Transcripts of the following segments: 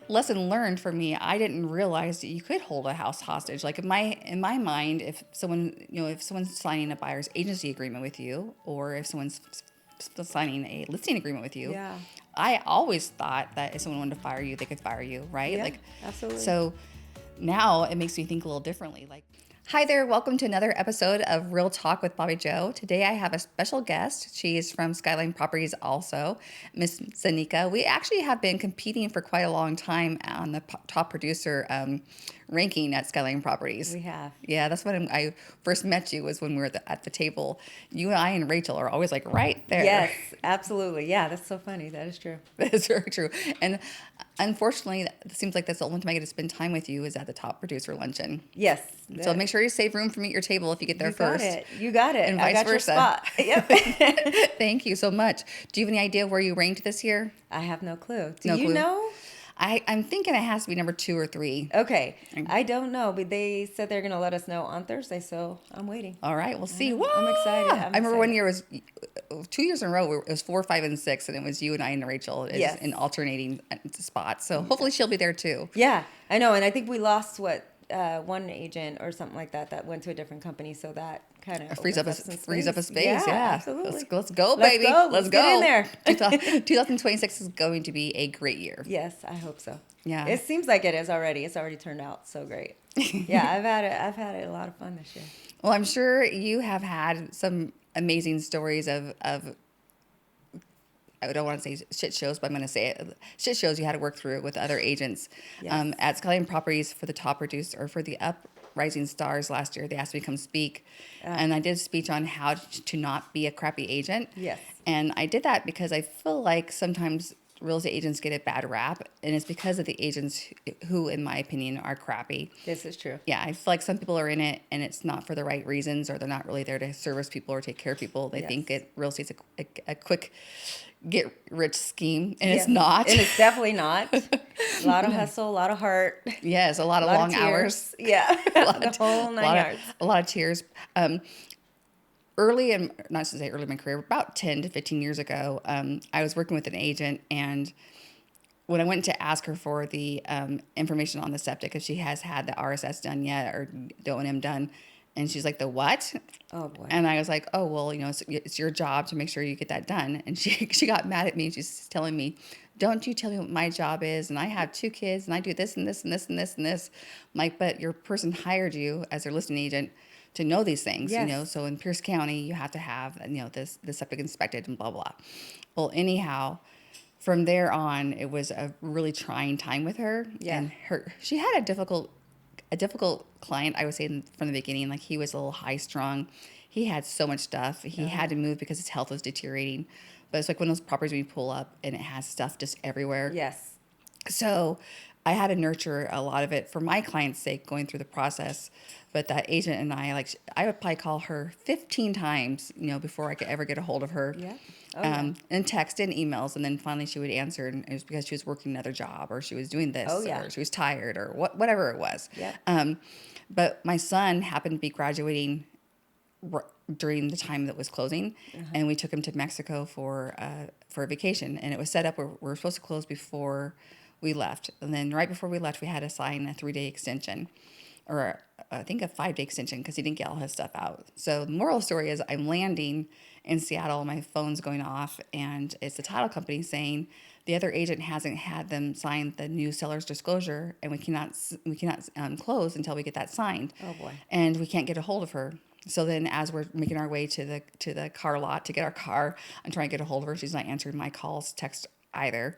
lesson learned for me. I didn't realize that you could hold a house hostage. Like in my mind, if someone's signing a buyer's agency agreement with you, or if someone's signing a listing agreement with you, Yeah. I always thought that if someone wanted to fire you, they could fire you, right? Yeah, Like, absolutely. so now it makes me think a little differently. Like, hi there, welcome to another episode of Real Talk with Bobbie Jo. Today I have a special guest. She is from Skyline Properties also, Miss Zanika. We actually have been competing for quite a long time on the top producer ranking at Skyline Properties. We have. Yeah, that's when I first met you, was when we were at the table. You and I and Rachel are always like right there. Yes, absolutely. Yeah, that's so funny. That is true. That is very true. And unfortunately, it seems like that's the only time I get to spend time with you is at the top producer luncheon. Yes. So make sure you save room for me at your table if you get there You first. got it. You got it. And I vice got your versa. spot. Yep. Thank you so much. Do you have any idea where you ranked this year? I have no clue. Do No you clue. know? I'm thinking it has to be number 2 or 3. Okay. I don't know, but they said they're going to let us know on Thursday, so I'm waiting. All right, we'll see. I'm excited. I remember one year was 2 years in a row. It was 4, 5, and 6, and it was you and I and Rachel Yes. in alternating spots. So hopefully she'll be there too. Yeah, I know. And I think we lost one agent or something like that went to a different company, so that kind of Frees up a space. Yeah, absolutely. Let's go, Let's baby. go. Let's Get go. in there. 2026 is going to be a great year. Yes, I hope so. Yeah. It seems like it is already. It's already turned out so great. Yeah, I've had a lot of fun this year. Well, I'm sure you have had some amazing stories of I don't want to say shit shows, but I'm going to say it. Shit shows you had to work through with other agents. Yes. At Skyline Properties for the top producer or for the uprising stars last year. They asked me to come speak, and I did a speech on how to not be a crappy agent. Yes. And I did that because I feel like sometimes real estate agents get a bad rap, and it's because of the agents who, in my opinion, are crappy. This is true. Yeah, I feel like some people are in it, and it's not for the right reasons, or they're not really there to service people or take care of people. They Yes. think real estate's a quick get-rich scheme, and Yes. it's not. And it's definitely not. A lot of hustle, a lot of heart, Yes, a lot of a lot long of hours. tears. Yeah, the whole nine yards. A lot of tears. Early in, not to say early in my career, about 10 to 15 years ago, I was working with an agent, and when I went to ask her for the information on the septic, if she has had the RSS done yet or the O&M done, and she's like, the what? Oh boy. And I was like, oh, well, it's your job to make sure you get that done. And she got mad at me. She's telling me, don't you tell me what my job is. And I have 2 kids, and I do this and this and this and this and this. I'm like, but your person hired you as their listing agent to know these things, Yes. So in Pierce County, you have to have, this septic inspected and blah, blah. Well, anyhow, from there on, it was a really trying time with her. Yeah. And she had a difficult client, I would say from the beginning. Like, he was a little high strung. He had so much stuff. He had to move because his health was deteriorating. But it's like one of those properties when you pull up and it has stuff just everywhere. Yes. So I had to nurture a lot of it for my client's sake going through the process. But that agent and I would probably call her 15 times, before I could ever get a hold of her. Yeah. Oh, yeah. And text and emails. And then finally she would answer, and it was because she was working another job, or she was doing this, Oh, yeah. or she was tired, or whatever it was. Yeah. But my son happened to be graduating during the time that was closing, and we took him to Mexico for a vacation, and it was set up where we were supposed to close before we left, and then right before we left, we had to sign a 3-day extension, or I think a 5-day extension, because he didn't get all his stuff out. So the moral of the story is I'm landing in Seattle, my phone's going off, and it's the title company saying the other agent hasn't had them sign the new seller's disclosure, and we cannot close until we get that signed. Oh boy. And we can't get a hold of her. So then, as we're making our way to the car lot to get our car, I'm trying to get a hold of her. She's not answering my calls, text either.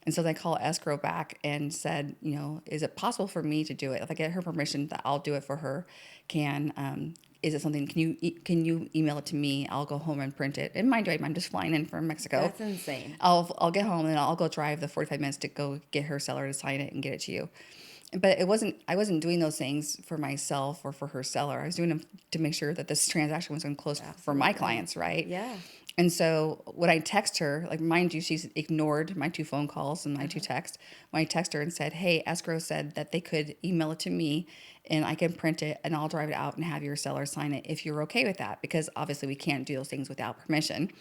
And so they call escrow back and said, is it possible for me to do it? If I get her permission, that I'll do it for her. Is it something? Can you email it to me? I'll go home and print it. And mind you, I'm just flying in from Mexico. That's insane. I'll get home and I'll go drive the 45 minutes to go get her seller to sign it and get it to you. But I wasn't doing those things for myself or for her seller. I was doing them to make sure that this transaction was going to close for my clients, right? Yeah. And so when I text her, like, mind you, she's ignored my 2 phone calls and my 2 texts. When I text her and said, hey, escrow said that they could email it to me and I can print it and I'll drive it out and have your seller sign it if you're okay with that, because obviously we can't do those things without permission.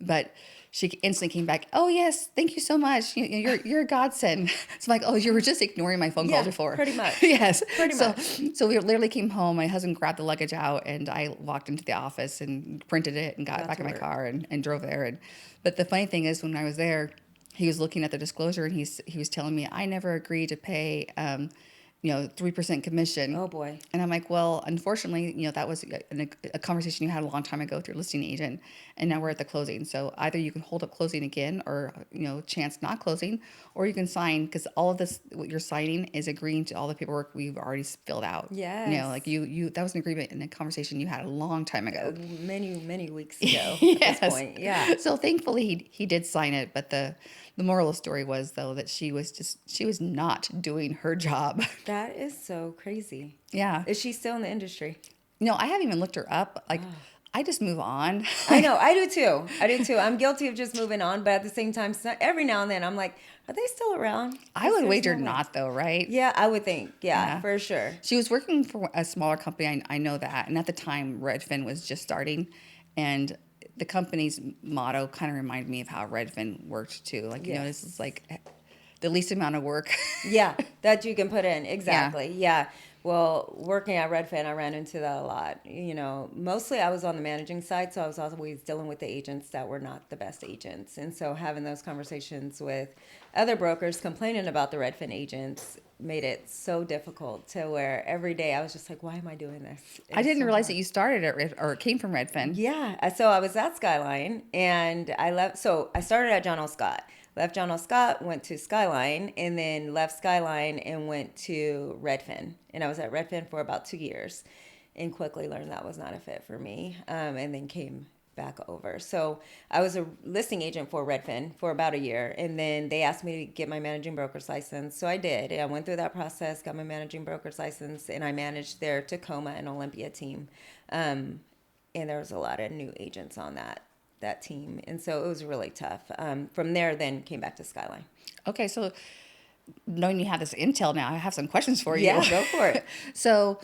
But she instantly came back, oh, yes, thank you so much. You're a godsend. So I'm like, oh, you were just ignoring my phone calls before. Pretty much. Yes. Pretty so, much. So we literally came home. My husband grabbed the luggage out, and I walked into the office and printed it and got back in my car and drove there. But the funny thing is, when I was there, he was looking at the disclosure, and he was telling me, I never agreed to pay 3% commission. Oh boy. And I'm like, well, unfortunately, that was a conversation you had a long time ago with your listing agent, and now we're at the closing. So either you can hold up closing again, or chance not closing, or you can sign, because all of this, what you're signing, is agreeing to all the paperwork we've already filled out. Yes. Like you that was an agreement in a conversation you had a long time ago, many weeks ago. Yes. At this point. Yeah. So thankfully he did sign it, but the moral of the story was, though, that she was not doing her job. That is so crazy. Yeah. Is she still in the industry? No, I haven't even looked her up. Like, I just move on. I know. I do too. I'm guilty of just moving on, but at the same time, every now and then I'm like, are they still around? I would wager not, though, right? Yeah, I would think. Yeah, for sure. She was working for a smaller company. I know that. And at the time, Redfin was just starting. And the company's motto kind of reminded me of how Redfin worked, too. Like, this is like the least amount of work. Yeah, that you can put in. Exactly. Yeah. Well, working at Redfin, I ran into that a lot. Mostly I was on the managing side, so I was always dealing with the agents that were not the best agents. And so having those conversations with other brokers complaining about the Redfin agents made it so difficult, to where every day I was just like, why am I doing this? I didn't realize that you started at or came from Redfin. Yeah. So I was at Skyline, and I left. So I started at John L. Scott. Left John L. Scott, went to Skyline, and then left Skyline and went to Redfin. And I was at Redfin for about 2 years, and quickly learned that was not a fit for me, and then came back over. So I was a listing agent for Redfin for about a year, and then they asked me to get my managing broker's license. So I did. I went through that process, got my managing broker's license, and I managed their Tacoma and Olympia team. And there was a lot of new agents on that team, and so it was really tough. From there, then came back to Skyline. Okay, so knowing you have this intel now, I have some questions for you. Yeah, go for it. So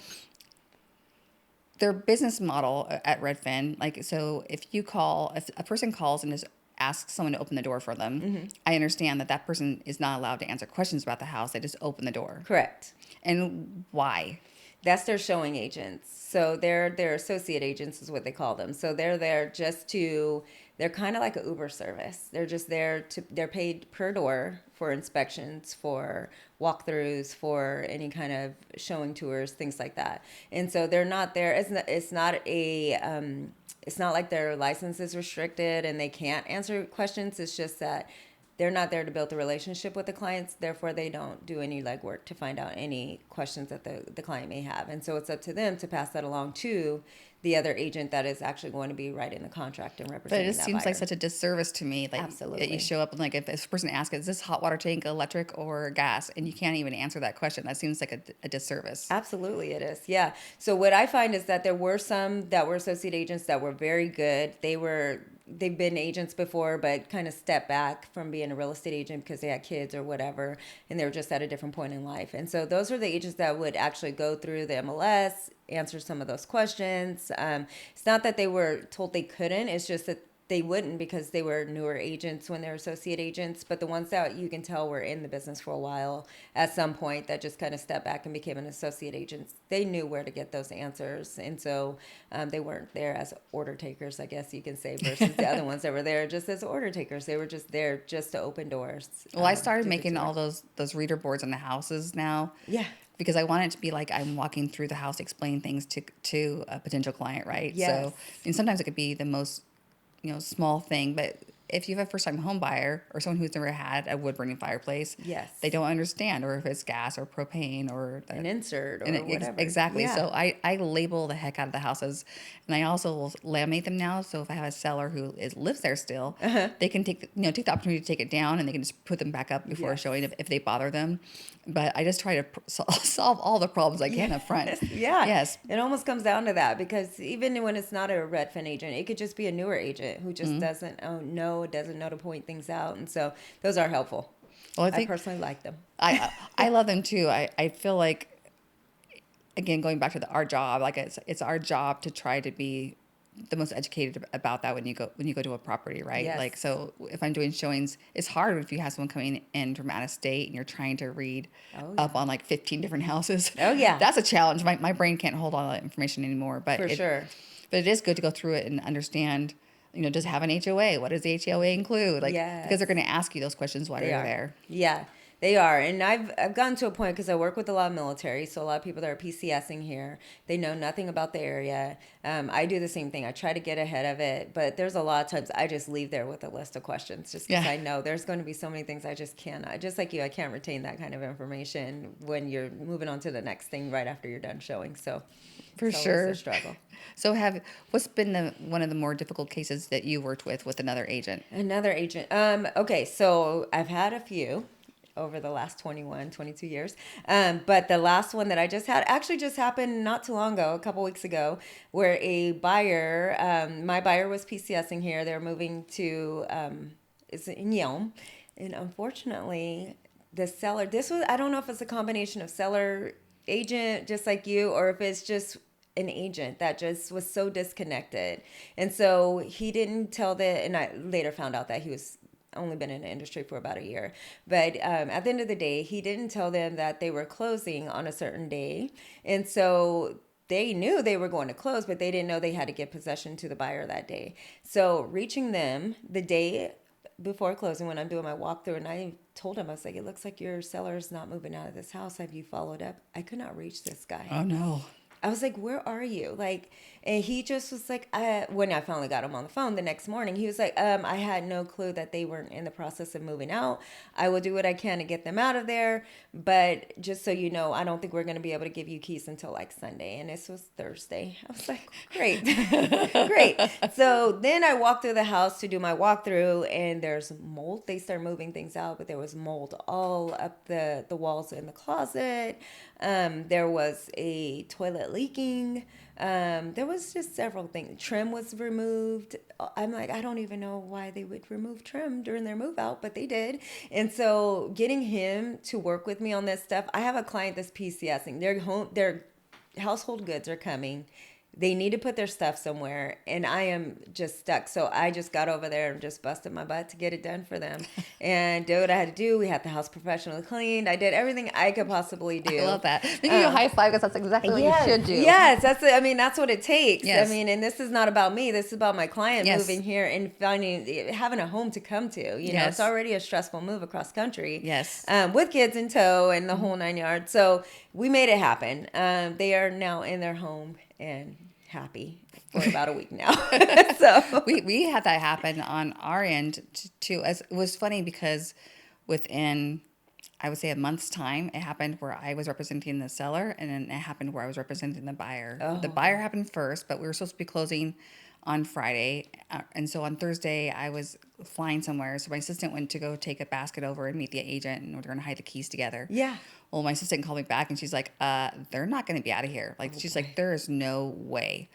their business model at Redfin, so if a person calls and just asks someone to open the door for them, I understand that person is not allowed to answer questions about the house. They just open the door. Correct. And why? That's their showing agents. So they're associate agents is what they call them. So they're there they're kind of like an Uber service. They're just they're paid per door for inspections, for walkthroughs, for any kind of showing tours, things like that. And so they're not there. It's not like their license is restricted and they can't answer questions. It's just that they're not there to build a relationship with the clients. Therefore, they don't do any legwork to find out any questions that the client may have. And so it's up to them to pass that along to the other agent that is actually going to be writing the contract and representing that buyer. But it just seems like such a disservice to me. Absolutely. That you show up and if this person asks, is this hot water tank electric or gas? And you can't even answer that question. That seems like a disservice. Absolutely it is. Yeah. So what I find is that there were some that were associate agents that were very good. They've been agents before, but kind of stepped back from being a real estate agent because they had kids or whatever, and they were just at a different point in life. And so those are the agents that would actually go through the MLS, answer some of those questions. It's not that they were told they couldn't, it's just that they wouldn't because they were newer agents when they were associate agents. But the ones that you can tell were in the business for a while at some point that just kind of stepped back and became an associate agent, they knew where to get those answers. And so they weren't there as order takers, I guess you can say, versus the other ones that were there just as order takers. They were just there just to open doors. Well, I started making all those reader boards in the houses now. Yeah. Because I want it to be like I'm walking through the house explaining things to a potential client, right? Yes. So, and sometimes it could be the most small thing, but if you have a first-time home buyer or someone who's never had a wood-burning fireplace, yes, they don't understand, or if it's gas or propane or an insert or whatever. Exactly. Yeah. So I label the heck out of the houses, and I also will laminate them now. So if I have a seller who lives there still, they can take the opportunity to take it down, and they can just put them back up before showing if they bother them. But I just try to solve all the problems I can up front. Yeah. Yes. It almost comes down to that, because even when it's not a Redfin agent, it could just be a newer agent who just doesn't know to point things out. And so those are helpful. Well, I personally like them. I love them too. I feel like, again, going back to our job, like it's our job to try to be the most educated about that when you go to a property, right? Yes. Like, so if I'm doing showings, it's hard if you have someone coming in from out of state and you're trying to read up on like 15 different houses. Oh, yeah. That's a challenge. My brain can't hold all that information anymore, but For sure. But it is good to go through it and understand, does it have an HOA? What does the HOA include? Like, Yes. because they're going to ask you those questions while you're there. Yeah, they are. And I've gotten to a point, because I work with a lot of military, so a lot of people that are PCSing here, they know nothing about the area. I do the same thing. I try to get ahead of it, but there's a lot of times I just leave there with a list of questions, just because I know there's going to be so many things I just cannot. Just like you, I can't retain that kind of information when you're moving on to the next thing right after you're done showing. So for sure, a struggle. So what's been one of the more difficult cases that you worked with another agent? Another agent. Okay, so I've had a few over the last 22 years. But the last one that I just had actually just happened not too long ago, a couple weeks ago, where a buyer, my buyer was PCSing here. They're moving to, it's in Yelm. And unfortunately, the seller, I don't know if it's a combination of seller, agent, just like you, or if it's just an agent that just was so disconnected. And so he didn't tell and I later found out that he was only been in the industry for about a year. But at the end of the day, he didn't tell them that they were closing on a certain day. And so they knew they were going to close, but they didn't know they had to give possession to the buyer that day. So reaching them the day before closing, when I'm doing my walkthrough, and I told him, I was like, it looks like your seller's not moving out of this house. Have you followed up? I could not reach this guy. Oh, no. I was like, where are you? Like, and he just was like, when I finally got him on the phone the next morning, he was like, I had no clue that they weren't in the process of moving out. I will do what I can to get them out of there. But just so you know, I don't think we're going to be able to give you keys until like Sunday. And this was Thursday. I was like, great, great. So then I walked through the house to do my walkthrough, and there's mold. They started moving things out, but there was mold all up the walls in the closet. There was a toilet leaking. There was just several things. Trim was removed. I'm like, I don't even know why they would remove trim during their move out, but they did. And so getting him to work with me on this stuff, I have a client that's PCSing. Their household goods are coming. They need to put their stuff somewhere, and I am just stuck. So I just got over there and just busted my butt to get it done for them and did what I had to do. We had the house professionally cleaned. I did everything I could possibly do. I love that. They give you a high five because that's exactly what you should do. Yes, that's what it takes. Yes. And this is not about me. This is about my client moving here and having a home to come to. You know, it's already a stressful move across country. Yes. With kids in tow and the whole 9 yards. So we made it happen. They are now in their home and happy for about a week now. So we had that happen on our end too. It was funny because within, I would say, a month's time, it happened where I was representing the seller, and then it happened where I was representing the buyer. Oh. The buyer happened first, but we were supposed to be closing on Friday. And so on Thursday, I was flying somewhere. So my assistant went to go take a basket over and meet the agent, and we were going to hide the keys together. Yeah. Well, my assistant called me back, and she's like, they're not going to be out of here. Like, she's like, there is no way.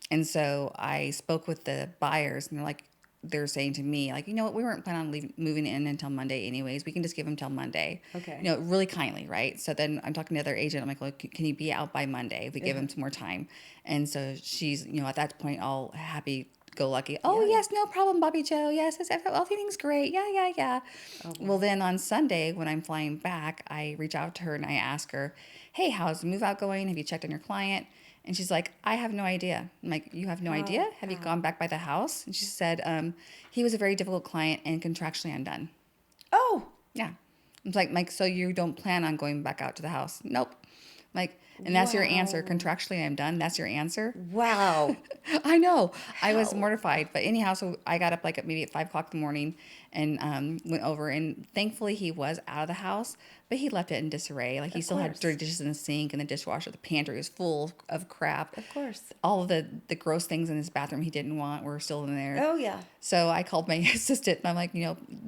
And so I spoke with the buyers, and they're saying to me, like, you know what, we weren't planning on moving in until Monday anyways. We can just give them till Monday. Okay. You know, really kindly, right? So then I'm talking to the other agent. I'm like, well, can you be out by Monday if we give them some more time? And so she's, at that point, all happy go lucky. Oh, yes, no problem, Bobbie Jo. Yes, everything's great. Yeah. Oh, well, then on Sunday, when I'm flying back, I reach out to her and I ask her, hey, how's the move out going? Have you checked on your client? And she's like, I have no idea. I'm like, you have no idea? Have you gone back by the house? And she said, he was a very difficult client and contractually undone. Oh. Yeah. I was like, Mike, so you don't plan on going back out to the house? Nope. Like, and that's your answer. Contractually, I'm done. That's your answer. Wow. I know. I was mortified. But anyhow, so I got up maybe at 5 o'clock in the morning and went over. And thankfully, he was out of the house, but he left it in disarray. Like, he still had dirty dishes in the sink and the dishwasher. The pantry was full of crap. Of course. All of the gross things in his bathroom he didn't want were still in there. Oh, yeah. So I called my assistant, and I'm like,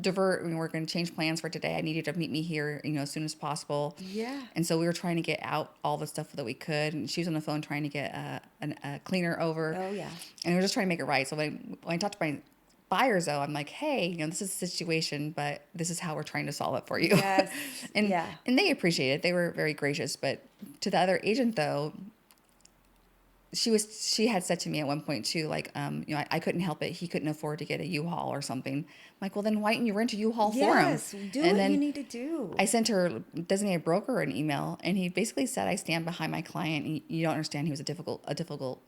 divert. We're going to change plans for today. I need you to meet me here, as soon as possible. Yeah. And so we were trying to get out all the stuff that we could. And she was on the phone trying to get a cleaner over. Oh, yeah. And we were just trying to make it right. So when I talked to my buyers, though, I'm like, hey, this is the situation, but this is how we're trying to solve it for you. Yes. And they appreciated it. They were very gracious. But to the other agent, though, she had said to me at one point too, like, I couldn't help it. He couldn't afford to get a U-Haul or something. I'm like, well, then why didn't you rent a U-Haul for him? Yes, do And what then you need to do. I sent her designated broker an email, and he basically said, I stand behind my client. And you don't understand, he was a difficult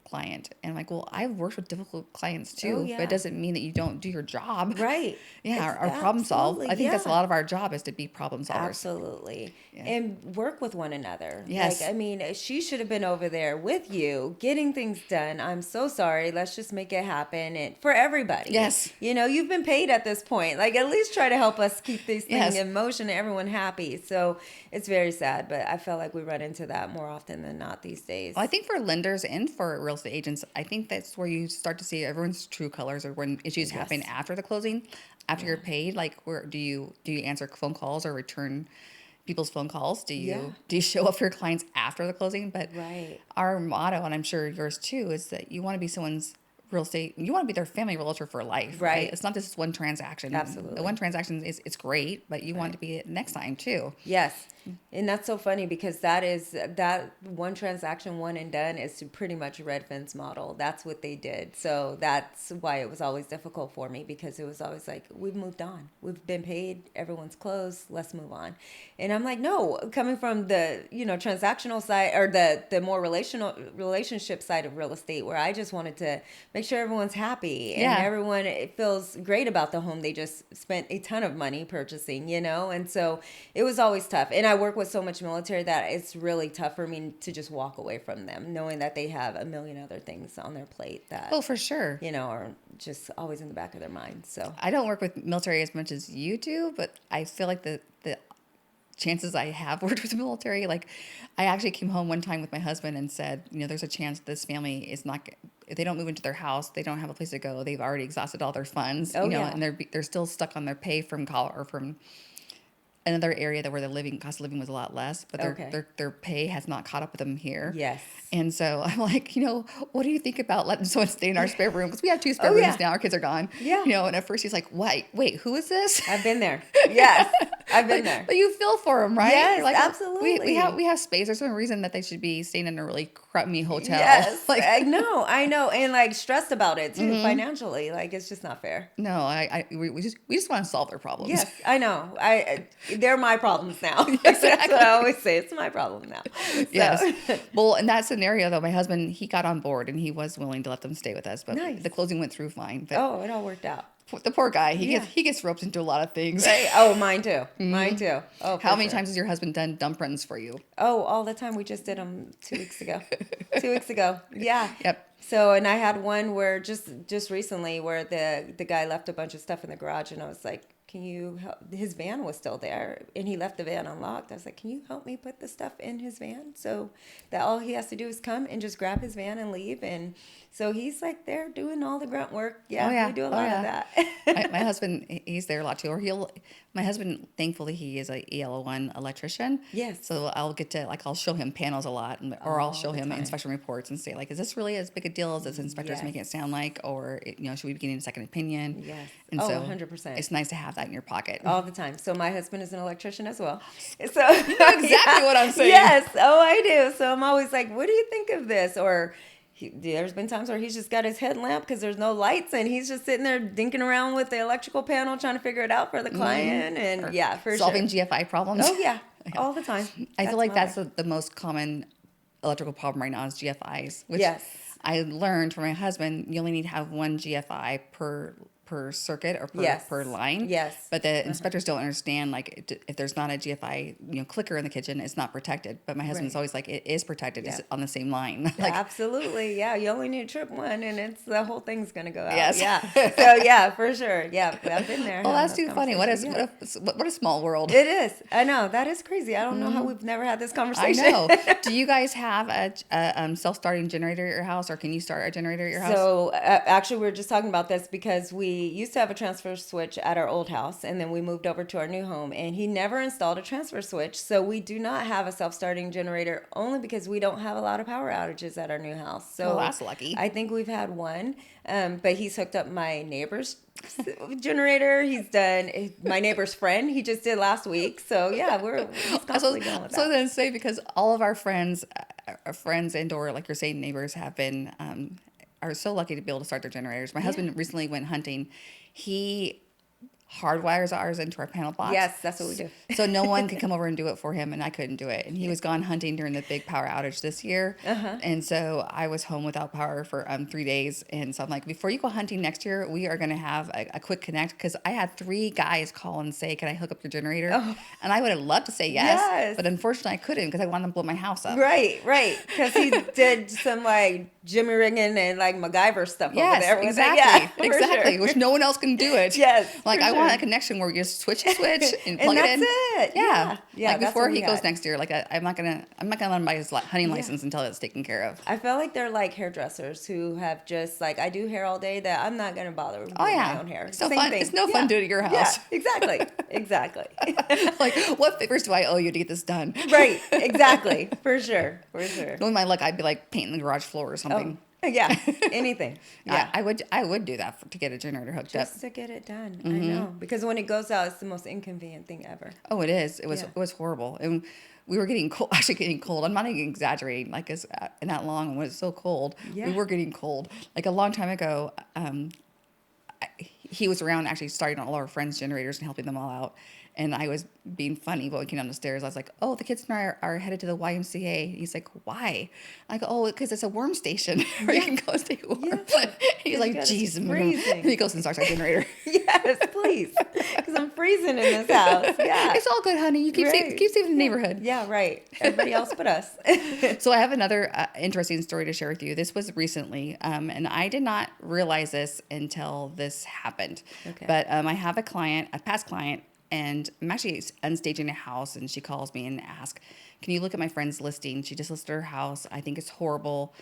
client. And I'm like, well, I've worked with difficult clients too, Oh, yeah. but it doesn't mean that you don't do your job. Right. Yeah, our problem solve. Absolutely, I think that's a yeah. lot of our job is to be problem solvers. Absolutely. Yeah. And work with one another. Yes. Like, I mean, she should have been over there with you, getting things done. I'm so sorry. Let's just make it happen. And for everybody. Yes. You know, you've been paid at this point. Like, at least try to help us keep these things Yes. in motion and everyone happy. So it's very sad, but I feel like we run into that more often than not these days. Well, I think for lenders and for real estate agents, I think that's where you start to see everyone's true colors, or when issues happen after the closing, after you're paid. Like, where do you answer phone calls or return people's phone calls? Do you show up for your clients after the closing? But Right. our motto, and I'm sure yours too, is that you want to be someone's real estate. You want to be their family realtor for life, right? It's not just one transaction. Absolutely. The one transaction it's great, but you want to be it next time too. Yes. And that's so funny because that one transaction, one and done is pretty much a Red Fence model. That's what they did. So that's why it was always difficult for me, because it was always like, we've moved on. We've been paid. Everyone's closed. Let's move on. And I'm like, no, coming from the, transactional side, or the more relationship side of real estate, where I just wanted to make sure everyone's happy and everyone feels great about the home they just spent a ton of money purchasing, and so it was always tough. And I work with so much military that it's really tough for me to just walk away from them, knowing that they have a million other things on their plate that, Oh, for sure. are just always in the back of their mind. So I don't work with military as much as you do, but I feel like the chances I have worked with the military, like I actually came home one time with my husband and said, there's a chance this family is not, if they don't move into their house, they don't have a place to go. They've already exhausted all their funds, and they're still stuck on their pay from college or from another area where the cost of living was a lot less, but their pay has not caught up with them here. Yes. And so I'm like, what do you think about letting someone stay in our spare room? Because we have 2 spare rooms now. Our kids are gone. Yeah. And at first he's like, wait, who is this? I've been there. Yes. I've been there. But you feel for them, right? Yes, You're like, absolutely. We have space. There's no reason that they should be staying in a really crummy hotel. Yes. Like, I know. And like stressed about it too, financially. Like, it's just not fair. No, we just want to solve their problems. Yes, I know. They're my problems now. Exactly. That's what I always say. It's my problem now. So. Yes. Well, in that scenario, though, my husband, he got on board and he was willing to let them stay with us, but Nice. the closing went through fine. But Oh, it all worked out. the poor guy, he gets roped into a lot of things. Right? Oh, mine too. Mine too. Oh, How many sure. times has your husband done dump runs for you? Oh, all the time. We just did them 2 weeks ago. 2 weeks ago. Yeah. Yep. So, and I had one where just recently where the guy left a bunch of stuff in the garage, and I was like, can you help? His van was still there and he left the van unlocked. I was like, can you help me put the stuff in his van so that all he has to do is come and just grab his van and leave? And so he's like there doing all the grunt work. Yeah, we do a lot of that. my husband, he's there a lot too. Or my husband, thankfully, he is a EL1 electrician. Yes. So I'll get to, I'll show him panels a lot, or I'll show him time. inspection reports and say, is this really as big a deal as this inspector's making it sound like? Or, should we be getting a second opinion? Yes. And 100%. It's nice to have that in your pocket. All the time. So my husband is an electrician as well. So You know exactly what I'm saying. Yes. Oh, I do. So I'm always like, what do you think of this? Or there's been times where he's just got his headlamp because there's no lights and he's just sitting there dinking around with the electrical panel trying to figure it out for the client. And or for solving sure. GFI problems. Oh, yeah. All the time. I feel like that's the most common electrical problem right now is GFIs. Which Yes. I learned from my husband, you only need to have one GFI per circuit or per line. Yes. But the inspectors don't understand, if there's not a GFI, clicker in the kitchen, it's not protected. But my husband's always like, it is protected. Yeah. It's on the same line. Absolutely. Yeah. You only need to trip one and the whole thing's going to go out. Yes. Yeah. So yeah, for sure. Yeah. I've been there. Oh, that's too funny. What a small world. It is. I know. That is crazy. I don't know how we've never had this conversation. I know. Do you guys have a self-starting generator at your house, or can you start a generator at your house? So actually, we were just talking about this because we used to have a transfer switch at our old house, and then we moved over to our new home, and he never installed a transfer switch. So we do not have a self-starting generator, only because we don't have a lot of power outages at our new house. So that's lucky. I think we've had one, but he's hooked up my neighbor's generator. He's done my neighbor's friend. He just did last week. So yeah, we're constantly going with that. So then say, because all of our friends our friends and or like you're saying, neighbors have been are so lucky to be able to start their generators. My husband recently went hunting. He hardwires ours into our panel box. Yes, that's what we do. So no one could come over and do it for him, and I couldn't do it. And he was gone hunting during the big power outage this year. And so I was home without power for 3 days. And so I'm like, before you go hunting next year, we are going to have a quick connect, because I had 3 guys call and say, can I hook up your generator? And I would have loved to say yes. But unfortunately I couldn't, because I wanted to blow my house up. Right. Because he did some like Jimmy ringing and like MacGyver stuff over there. Exactly. Exactly. Which no one else can do it. Like I want a connection where you just switch and plug it in. That's it. Yeah. Like before he goes next year, like I'm not gonna let him buy his hunting license until it's taken care of. I feel like they're like hairdressers who have just like, I do hair all day, that I'm not gonna bother with my own hair. It's no fun. It's no fun doing it at your house. Yeah, exactly. Like, what favors do I owe you to get this done? Right. Exactly. For sure. Knowing my luck, I'd be like painting the garage floor or something. Yeah, anything. Yeah, I would do that to get a generator hooked up. Just to get it done. I know, because when it goes out, it's the most inconvenient thing ever. Oh, it is. It was horrible, and we were getting cold. Actually, getting cold. I'm not even exaggerating. Like, it's not long when it's so cold. Yeah. We were getting cold. Like a long time ago, he was around actually starting all our friends' generators and helping them all out. And I was being funny, but when we came down the stairs, I was like, oh, the kids and I are headed to the YMCA. He's like, why? I go, oh, because it's a warm station where you can go stay warm. Yeah. He's like, geez. And he goes and starts our generator. Yes, please. Because I'm freezing in this house. Yeah. It's all good, honey. You keep saving the neighborhood. Yeah, right. Everybody else but us. So I have another interesting story to share with you. This was recently, and I did not realize this until this happened. Okay. But I have a past client, and I'm actually unstaging a house, and she calls me and asks, can you look at my friend's listing? She just listed her house. I think it's horrible.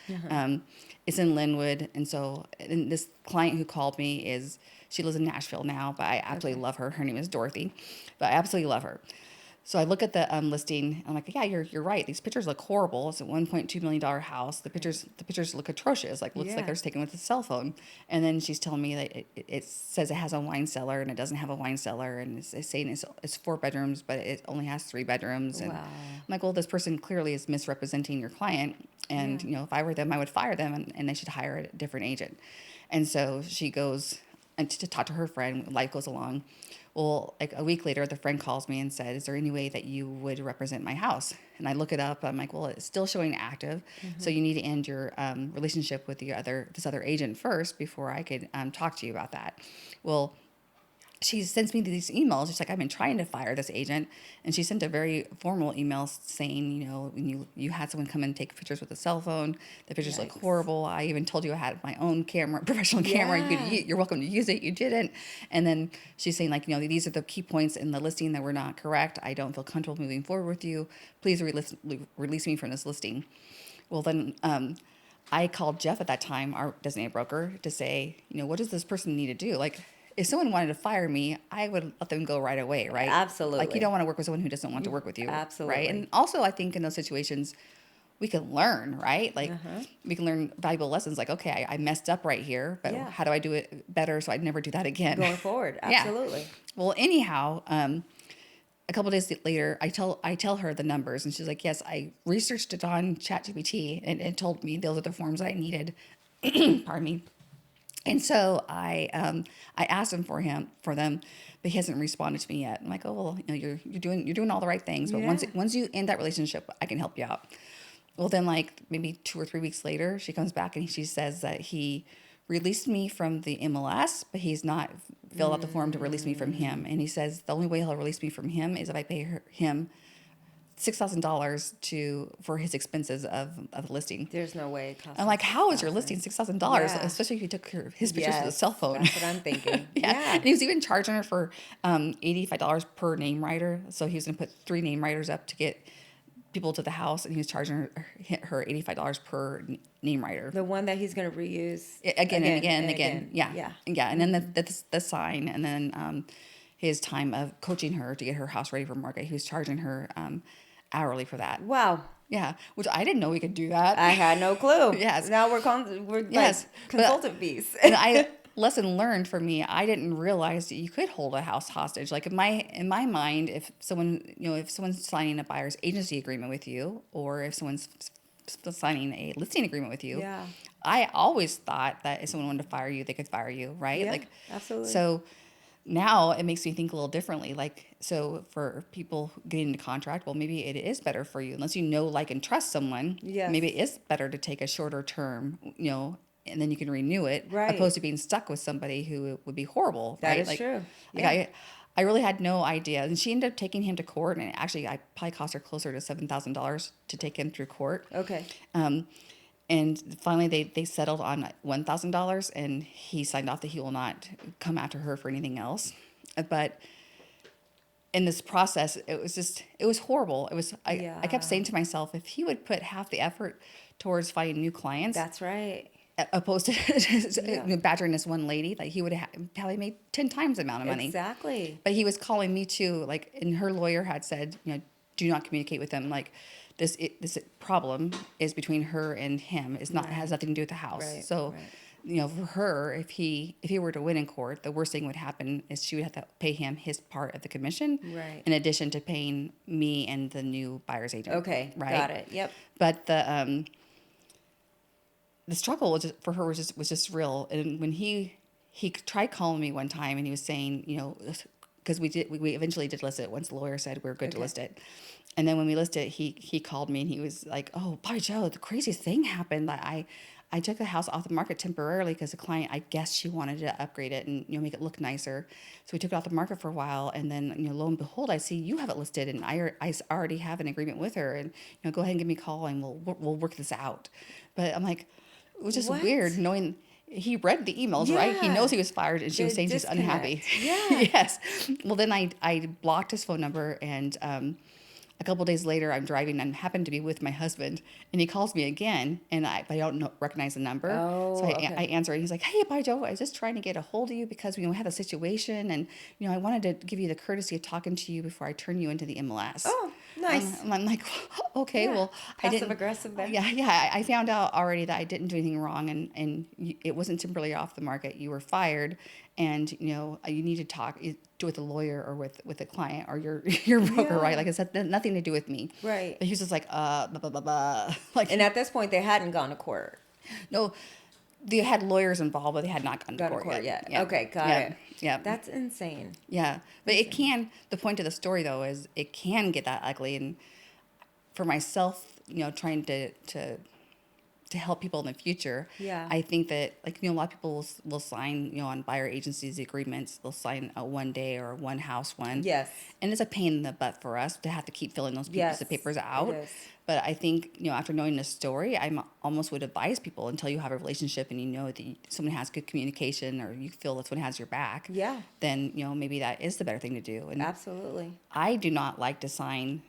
It's in Linwood. And so this client who called me she lives in Nashville now, but I absolutely love her. Her name is Dorothy, but I absolutely love her. So I look at the listing. I'm like, yeah, you're right. These pictures look horrible. It's a $1.2 million house. The pictures look atrocious. Like, looks like they're taken with a cell phone. And then she's telling me that it says it has a wine cellar, and it doesn't have a wine cellar. And it's saying it's 4 bedrooms, but it only has 3 bedrooms. And I'm like, well, this person clearly is misrepresenting your client. And if I were them, I would fire them, and they should hire a different agent. And so she goes and to talk to her friend. Life goes along. Well, like a week later, the friend calls me and said, is there any way that you would represent my house? And I look it up. I'm like, well, it's still showing active. So you need to end your relationship with this other agent first before I could talk to you about that. Well, she sends me these emails. She's like, I've been trying to fire this agent. And she sent a very formal email saying, when you had someone come and take pictures with a cell phone, the pictures look horrible. I even told you I had my own professional camera. You're welcome to use it. You didn't. And then she's saying, like, these are the key points in the listing that were not correct. I don't feel comfortable moving forward with you. Please release me from this listing. Well, then I called Jeff at that time, our designated broker, to say, what does this person need to do? Like, if someone wanted to fire me, I would let them go right away, right? Absolutely. Like, you don't want to work with someone who doesn't want to work with you. Absolutely. Right? And also, I think in those situations, we can learn, right? Like, we can learn valuable lessons. Like, okay, I messed up right here, but how do I do it better so I'd never do that again? Going forward, absolutely. Well, anyhow, a couple of days later, I tell her the numbers, and she's like, yes, I researched it on ChatGPT, and it told me those are the forms that I needed. Pardon me. And so I asked him for them, but he hasn't responded to me yet. I'm like, oh, well, you're doing all the right things, but once you end that relationship, I can help you out. Well, then, like, maybe 2 or 3 weeks later, she comes back and she says that he released me from the MLS, but he's not filled out the form to release me from him. And he says the only way he'll release me from him is if I pay him $6,000 for his expenses of the listing. There's no way. I'm like, how is your listing $6,000? Especially if you took his pictures with a cell phone. That's what I'm thinking. And he was even charging her for $85 per name writer. So he was going to put 3 name writers up to get people to the house, and he was charging her $85 per name writer. The one that he's going to reuse again and again. Yeah. And then the sign, and then his time of coaching her to get her house ready for market. He was charging her hourly for that. Wow. Yeah, which I didn't know we could do that. I had no clue. Yes. Now we're like consultant fees. And lesson learned for me, I didn't realize that you could hold a house hostage. Like in my mind, if someone's signing a buyer's agency agreement with you, or if someone's signing a listing agreement with you. Yeah. I always thought that if someone wanted to fire you, they could fire you, right? Yeah, Like, absolutely. so now it makes me think a little differently. Like, so for people getting into contract, well, maybe it is better for you, unless you know, like, and trust someone. Yes. Maybe it is better to take a shorter term, and then you can renew it, Right. opposed to being stuck with somebody who would be horrible, That right? is Like, true. like Yeah. I really had no idea, and she ended up taking him to court, and actually, I probably cost her closer to $7,000 to take him through court. Okay. And finally, they settled on $1,000, and he signed off that he will not come after her for anything else. But in this process, it was horrible. I kept saying to myself, if he would put half the effort towards finding new clients, That's right. opposed to Yeah. badgering this one lady, like he would have probably made 10 times the amount of money. Exactly. But he was calling me too, like, and her lawyer had said, do not communicate with him. Like, this problem is between her and him. It's not has nothing to do with the house. Right, So, right. for her, if he were to win in court, the worst thing would happen is she would have to pay him his part of the commission, Right. in addition to paying me and the new buyer's agent. Okay. Right. Got it. Yep. But the struggle for her was just real. And when he tried calling me one time, and he was saying, because we eventually did list it once the lawyer said we were good to list it. And then when we listed it, he called me, and he was like, "Oh, Bobbie Jo, the craziest thing happened. I took the house off the market temporarily because the client, I guess she wanted to upgrade it and make it look nicer. So we took it off the market for a while, and then lo and behold, I see you have it listed, and I already have an agreement with her, and go ahead and give me a call, and we'll work this out." But I'm like, it was just What? weird knowing. He read the emails, right? He Yeah. knows he was fired, and she was The saying she's unhappy. disconnect. Yeah. Yes. Well, then I blocked his phone number, and a couple of days later, I'm driving and happen to be with my husband, and he calls me again, but I don't recognize the number. Oh, So I okay. answer, and he's like, "Hey, Bobbie Jo, I was just trying to get a hold of you because we had a situation, and I wanted to give you the courtesy of talking to you before I turn you into the MLS." Oh, nice. I'm like, okay, Yeah. well, I Passive didn't. aggressive there. Yeah. I found out already that I didn't do anything wrong, and it wasn't temporarily off the market. You were fired, and you need to talk do with a lawyer or with a client or your broker, Yeah. right? Like I said, nothing to do with me. Right. But he was just like, blah blah blah blah. Like, And at this point, they hadn't gone to court. no, they had lawyers involved, but they had not gone to court yet. Yeah. Okay, got Yeah. it. Yeah. That's insane. Yeah, but it can. The point of the story, though, is it can get that ugly. And for myself, trying to help people in the future, Yeah. I think that a lot of people will sign on buyer agencies agreements. They'll sign a 1 day or a one house one. Yes. And it's a pain in the butt for us to have to keep filling those pieces Yes, of papers it out. is. But I think, after knowing the story, I almost would advise people, until you have a relationship and that someone has good communication, or you feel that someone has your back, Yeah. then, maybe that is the better thing to do. And Absolutely. I do not like to sign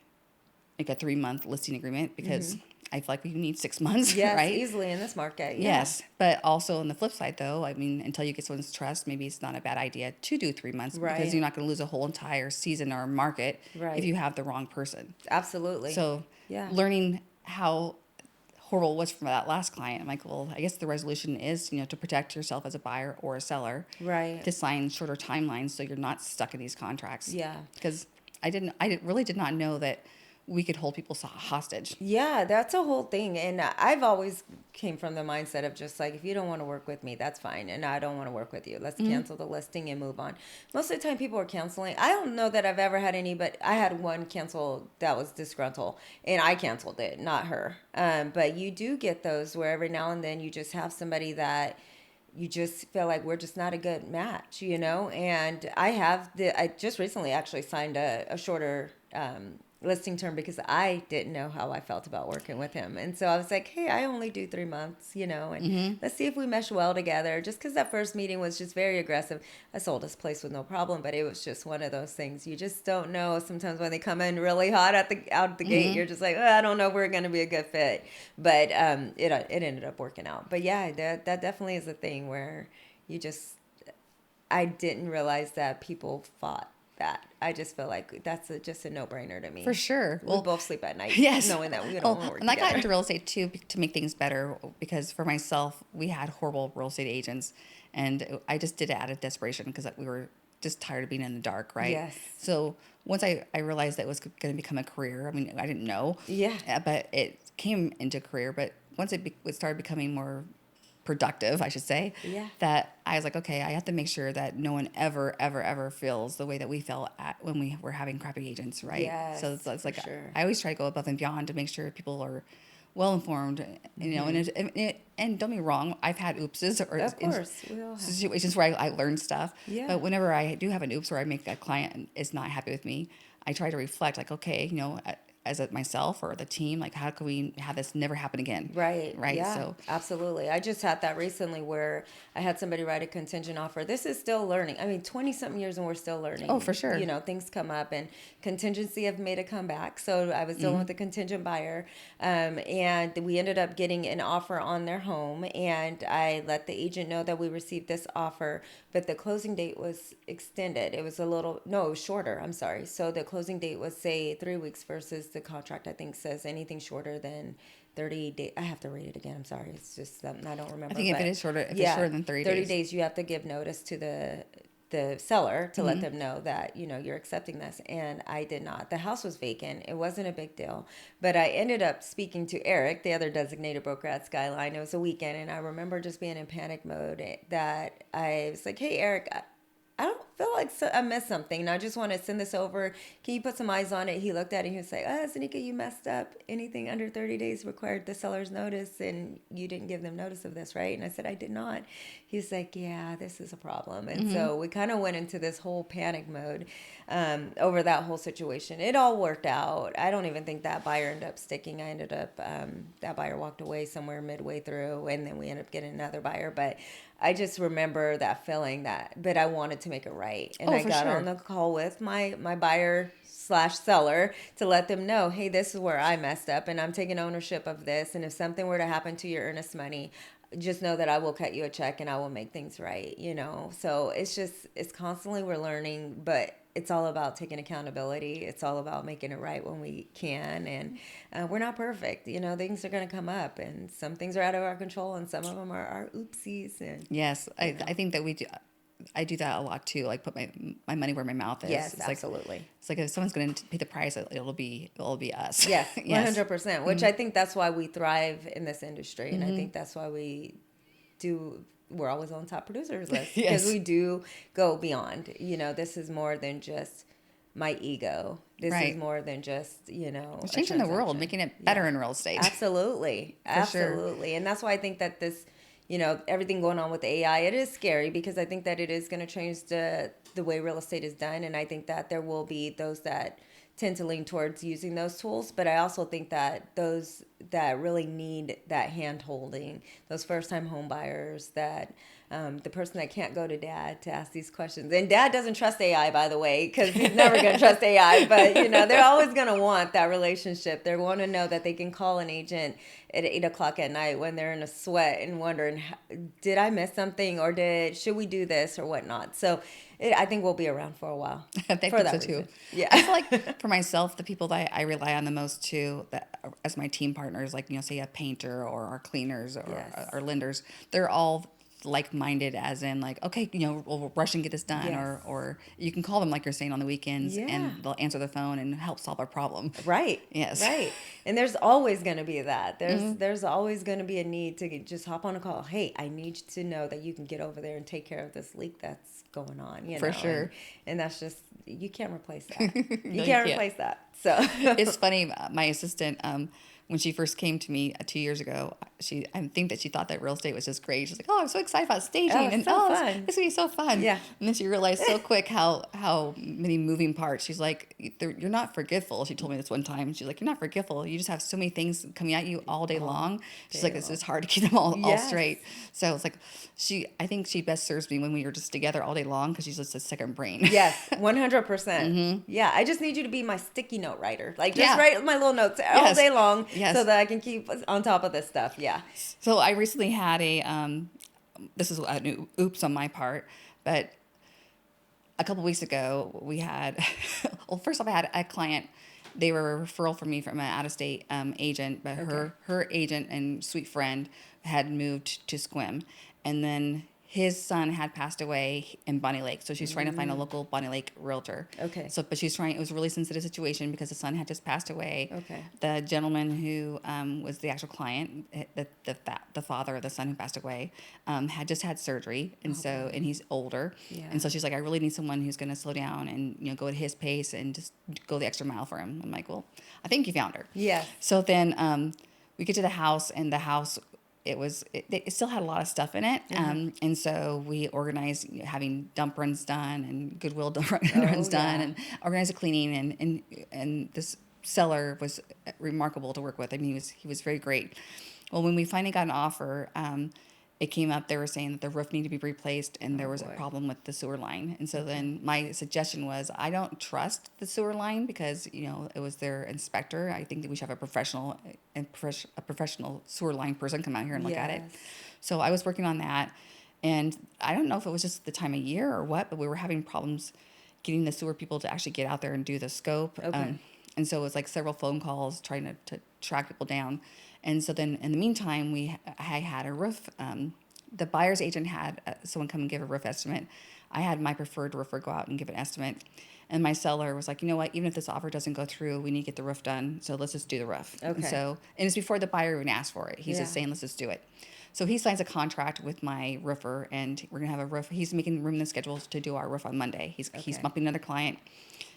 a 3-month listing agreement, because I feel like we need 6 months, Yes, right? easily in this market. Yeah. Yes, but also on the flip side, though, I mean, until you get someone's trust, maybe it's not a bad idea to do 3 months, Right. because you're not going to lose a whole entire season or market Right. if you have the wrong person. Absolutely. So, Yeah. learning how horrible it was from that last client, I'm like, well, I guess the resolution is, to protect yourself as a buyer or a seller, Right. to sign shorter timelines so you're not stuck in these contracts. Yeah. Because really did not know that we could hold people hostage. Yeah, that's a whole thing. And I've always came from the mindset of just like, if you don't want to work with me, that's fine. And I don't want to work with you. Let's cancel the listing and move on. Most of the time people are canceling. I don't know that I've ever had any, but I had one cancel that was disgruntled, and I canceled it, not her. But you do get those where every now and then you just have somebody you just feel like we're just not a good match, And I just recently actually signed a shorter listing term because I didn't know how I felt about working with him. And so I was like, hey, I only do 3 months, and let's see if we mesh well together. Just because that first meeting was just very aggressive. I sold his place with no problem, but it was just one of those things. You just don't know. Sometimes when they come in really hot out the gate, you're just like, I don't know if we're going to be a good fit. But it ended up working out. But yeah, that definitely is a thing where I didn't realize that people fought that. I just feel like that's just a no-brainer to me. For sure. We both sleep at night, yes. knowing that we don't want to work and together. I got into real estate too to make things better, because for myself, we had horrible real estate agents, and I just did it out of desperation because we were just tired of being in the dark, right? Yes. So once I realized that it was going to become a career, I mean, I didn't know. Yeah. But it came into career, but once it started becoming more productive, I should say, that I was like, okay, I have to make sure that no one ever, ever, ever feels the way that we felt when we were having crappy agents, right? Yes, so it's like, sure. I always try to go above and beyond to make sure people are well informed, you know, and don't be wrong, I've had oopses or Of course, we all have. situations where I learned stuff. Yeah. But whenever I do have an oops where I make a client is not happy with me, I try to reflect like, okay, you know, as myself or the team, like how can we have this never happen again? Right. Right. Yeah, So absolutely. I just had that recently where I had somebody write a contingent offer. This is still learning. I mean, 20 something years and we're still learning. Oh, for sure. You know, things come up and contingency have made a comeback. So I was dealing with a contingent buyer, and we ended up getting an offer on their home, and I let the agent know that we received this offer, but the closing date was extended. It was it was shorter. I'm sorry. So the closing date was, say, 3 weeks versus the contract, I think, says anything shorter than 30 days. I have to read it again. I'm sorry. It's just something I don't remember. I think if it's shorter than 30 days, you have to give notice to the seller to let them know that, you know, you're accepting this. And I did not. The house was vacant. It wasn't a big deal. But I ended up speaking to Eric, the other designated broker at Skyline. It was a weekend, and I remember just being in panic mode that I was like, hey, Eric, I don't feel like I missed something, and I just want to send this over. Can you put some eyes on it? He looked at it and he was like, Zanika, you messed up. Anything under 30 days required the seller's notice, and you didn't give them notice of this, right? And I said, I did not. He's like, yeah, this is a problem. And so we kind of went into this whole panic mode over that whole situation. It all worked out. I don't even think that buyer ended up sticking. I ended up, that buyer walked away somewhere midway through, and then we ended up getting another buyer. But I just remember that feeling but I wanted to make it right. And I got on the call with my buyer/seller to let them know, hey, this is where I messed up, and I'm taking ownership of this. And if something were to happen to your earnest money, just know that I will cut you a check and I will make things right, you know? So it's constantly we're learning, but it's all about taking accountability. It's all about making it right when we can. And we're not perfect. You know, things are going to come up, and some things are out of our control, and some of them are our oopsies. And yes, I think that we do. I do that a lot too. Like put my money where my mouth is. Yes, it's absolutely. Like, it's like if someone's going to pay the price, it'll be us. Yes, 100%. Which I think that's why we thrive in this industry, and I think that's why we're always on top producers list, because we do go beyond. You know, this is more than just my ego. This is more than just, you know, it's changing the world, making it better in real estate. Absolutely. Absolutely. Sure. And that's why I think that this, you know, everything going on with AI, it is scary, because I think that it is going to change the way real estate is done. And I think that there will be those that tend to lean towards using those tools. But I also think that those that really need that hand holding, those first time home buyers, that the person that can't go to dad to ask these questions. And dad doesn't trust AI, by the way, because he's never going to trust AI. But, you know, they're always going to want that relationship. They want to know that they can call an agent at 8 o'clock at night when they're in a sweat and wondering, did I miss something, or should we do this or whatnot? So I think we'll be around for a while. I think so too. Yeah. I feel like for myself, the people that I rely on the most too, that as my team partners, like, you know, say a painter or our cleaners or our lenders, they're all like-minded, as in like, okay, you know, we'll rush and get this done, or you can call them, like you're saying, on the weekends, and they'll answer the phone and help solve our problem. Right. Yes. Right. And there's always going to be that. There's always going to be a need to just hop on a call. Hey, I need to know that you can get over there and take care of this leak that's going on. You know? For sure. And that's just, you can't replace that. You can't replace that. So it's funny. My assistant, when she first came to me 2 years ago, I think that she thought that real estate was just great. She's like, "Oh, I'm so excited about staging, and fun. This gonna be so fun." Yeah. And then she realized so quick how many moving parts. She's like, "You're not forgetful." She told me this one time. She's like, "You're not forgetful. You just have so many things coming at you all day long." She's like, "It's just hard to keep them all straight." So it's like, I think she best serves me when we are just together all day long, because she's just a second brain. Yes, 100%. Yeah, I just need you to be my sticky note writer. Like, just write my little notes all day long, so that I can keep on top of this stuff. Yeah. So I recently had this is a new oops on my part, but a couple weeks ago we had, well, first off, I had a client. They were a referral for me from an out-of-state agent, but her agent and sweet friend had moved to Squim, and then his son had passed away in Bonnie Lake, so she's trying to find a local Bonnie Lake realtor. Okay. So, but she's trying. It was a really sensitive situation because the son had just passed away. Okay. The gentleman who was the actual client, the father of the son who passed away, had just had surgery, and and he's older, Yeah. and so she's like, I really need someone who's going to slow down and go at his pace and just go the extra mile for him. I'm like, well, I think you found her. Yes. So then we get to the house, and the house. It still had a lot of stuff in it. And so we organized having dump runs done and Goodwill dump runs done and organized a cleaning. And this seller was remarkable to work with. I mean, he was very great. Well, when we finally got an offer, it came up, they were saying that the roof needed to be replaced and there was a problem with the sewer line. And so then my suggestion was, I don't trust the sewer line because, it was their inspector. I think that we should have a professional sewer line person come out here and look at it. So I was working on that. And I don't know if it was just the time of year or what, but we were having problems getting the sewer people to actually get out there and do the scope. Okay. And so it was like several phone calls trying to track people down. And so then in the meantime, I had a roof. The buyer's agent had someone come and give a roof estimate. I had my preferred roofer go out and give an estimate. And my seller was like, you know what, even if this offer doesn't go through, we need to get the roof done. So let's just do the roof. Okay. And it's before the buyer even asked for it. He's just saying, let's just do it. So he signs a contract with my roofer, and we're going to have a roof. He's making room in the schedule to do our roof on Monday. He's bumping another client.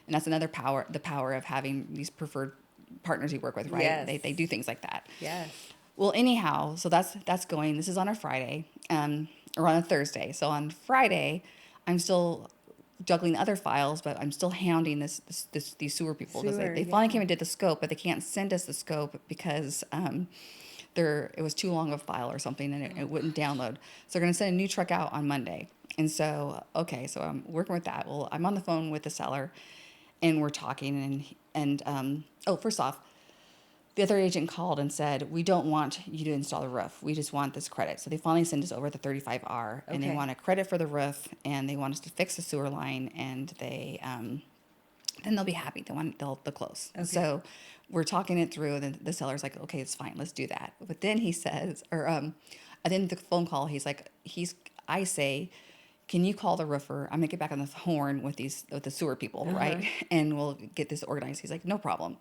And that's another the power of having these preferred partners you work with, right? Yes. They do things like that. Yes. Well, anyhow, so that's going. This is on a Friday, or on a Thursday. So on Friday, I'm still juggling other files, but I'm still hounding these sewer people because they finally came and did the scope, but they can't send us the scope because it was too long of a file or something, and it wouldn't download. So they're going to send a new truck out on Monday. And so so I'm working with that. Well, I'm on the phone with the seller, and we're talking, and first off, the other agent called and said, we don't want you to install the roof. We just want this credit. So they finally sent us over the 35R, and they want a credit for the roof, and they want us to fix the sewer line, and then they'll be happy. They'll close. Okay. So we're talking it through, and the seller's like, okay, it's fine. Let's do that. But then he says, and then the phone call, I say, can you call the roofer? I'm going to get back on the horn with the sewer people, right? And we'll get this organized. He's like, no problem.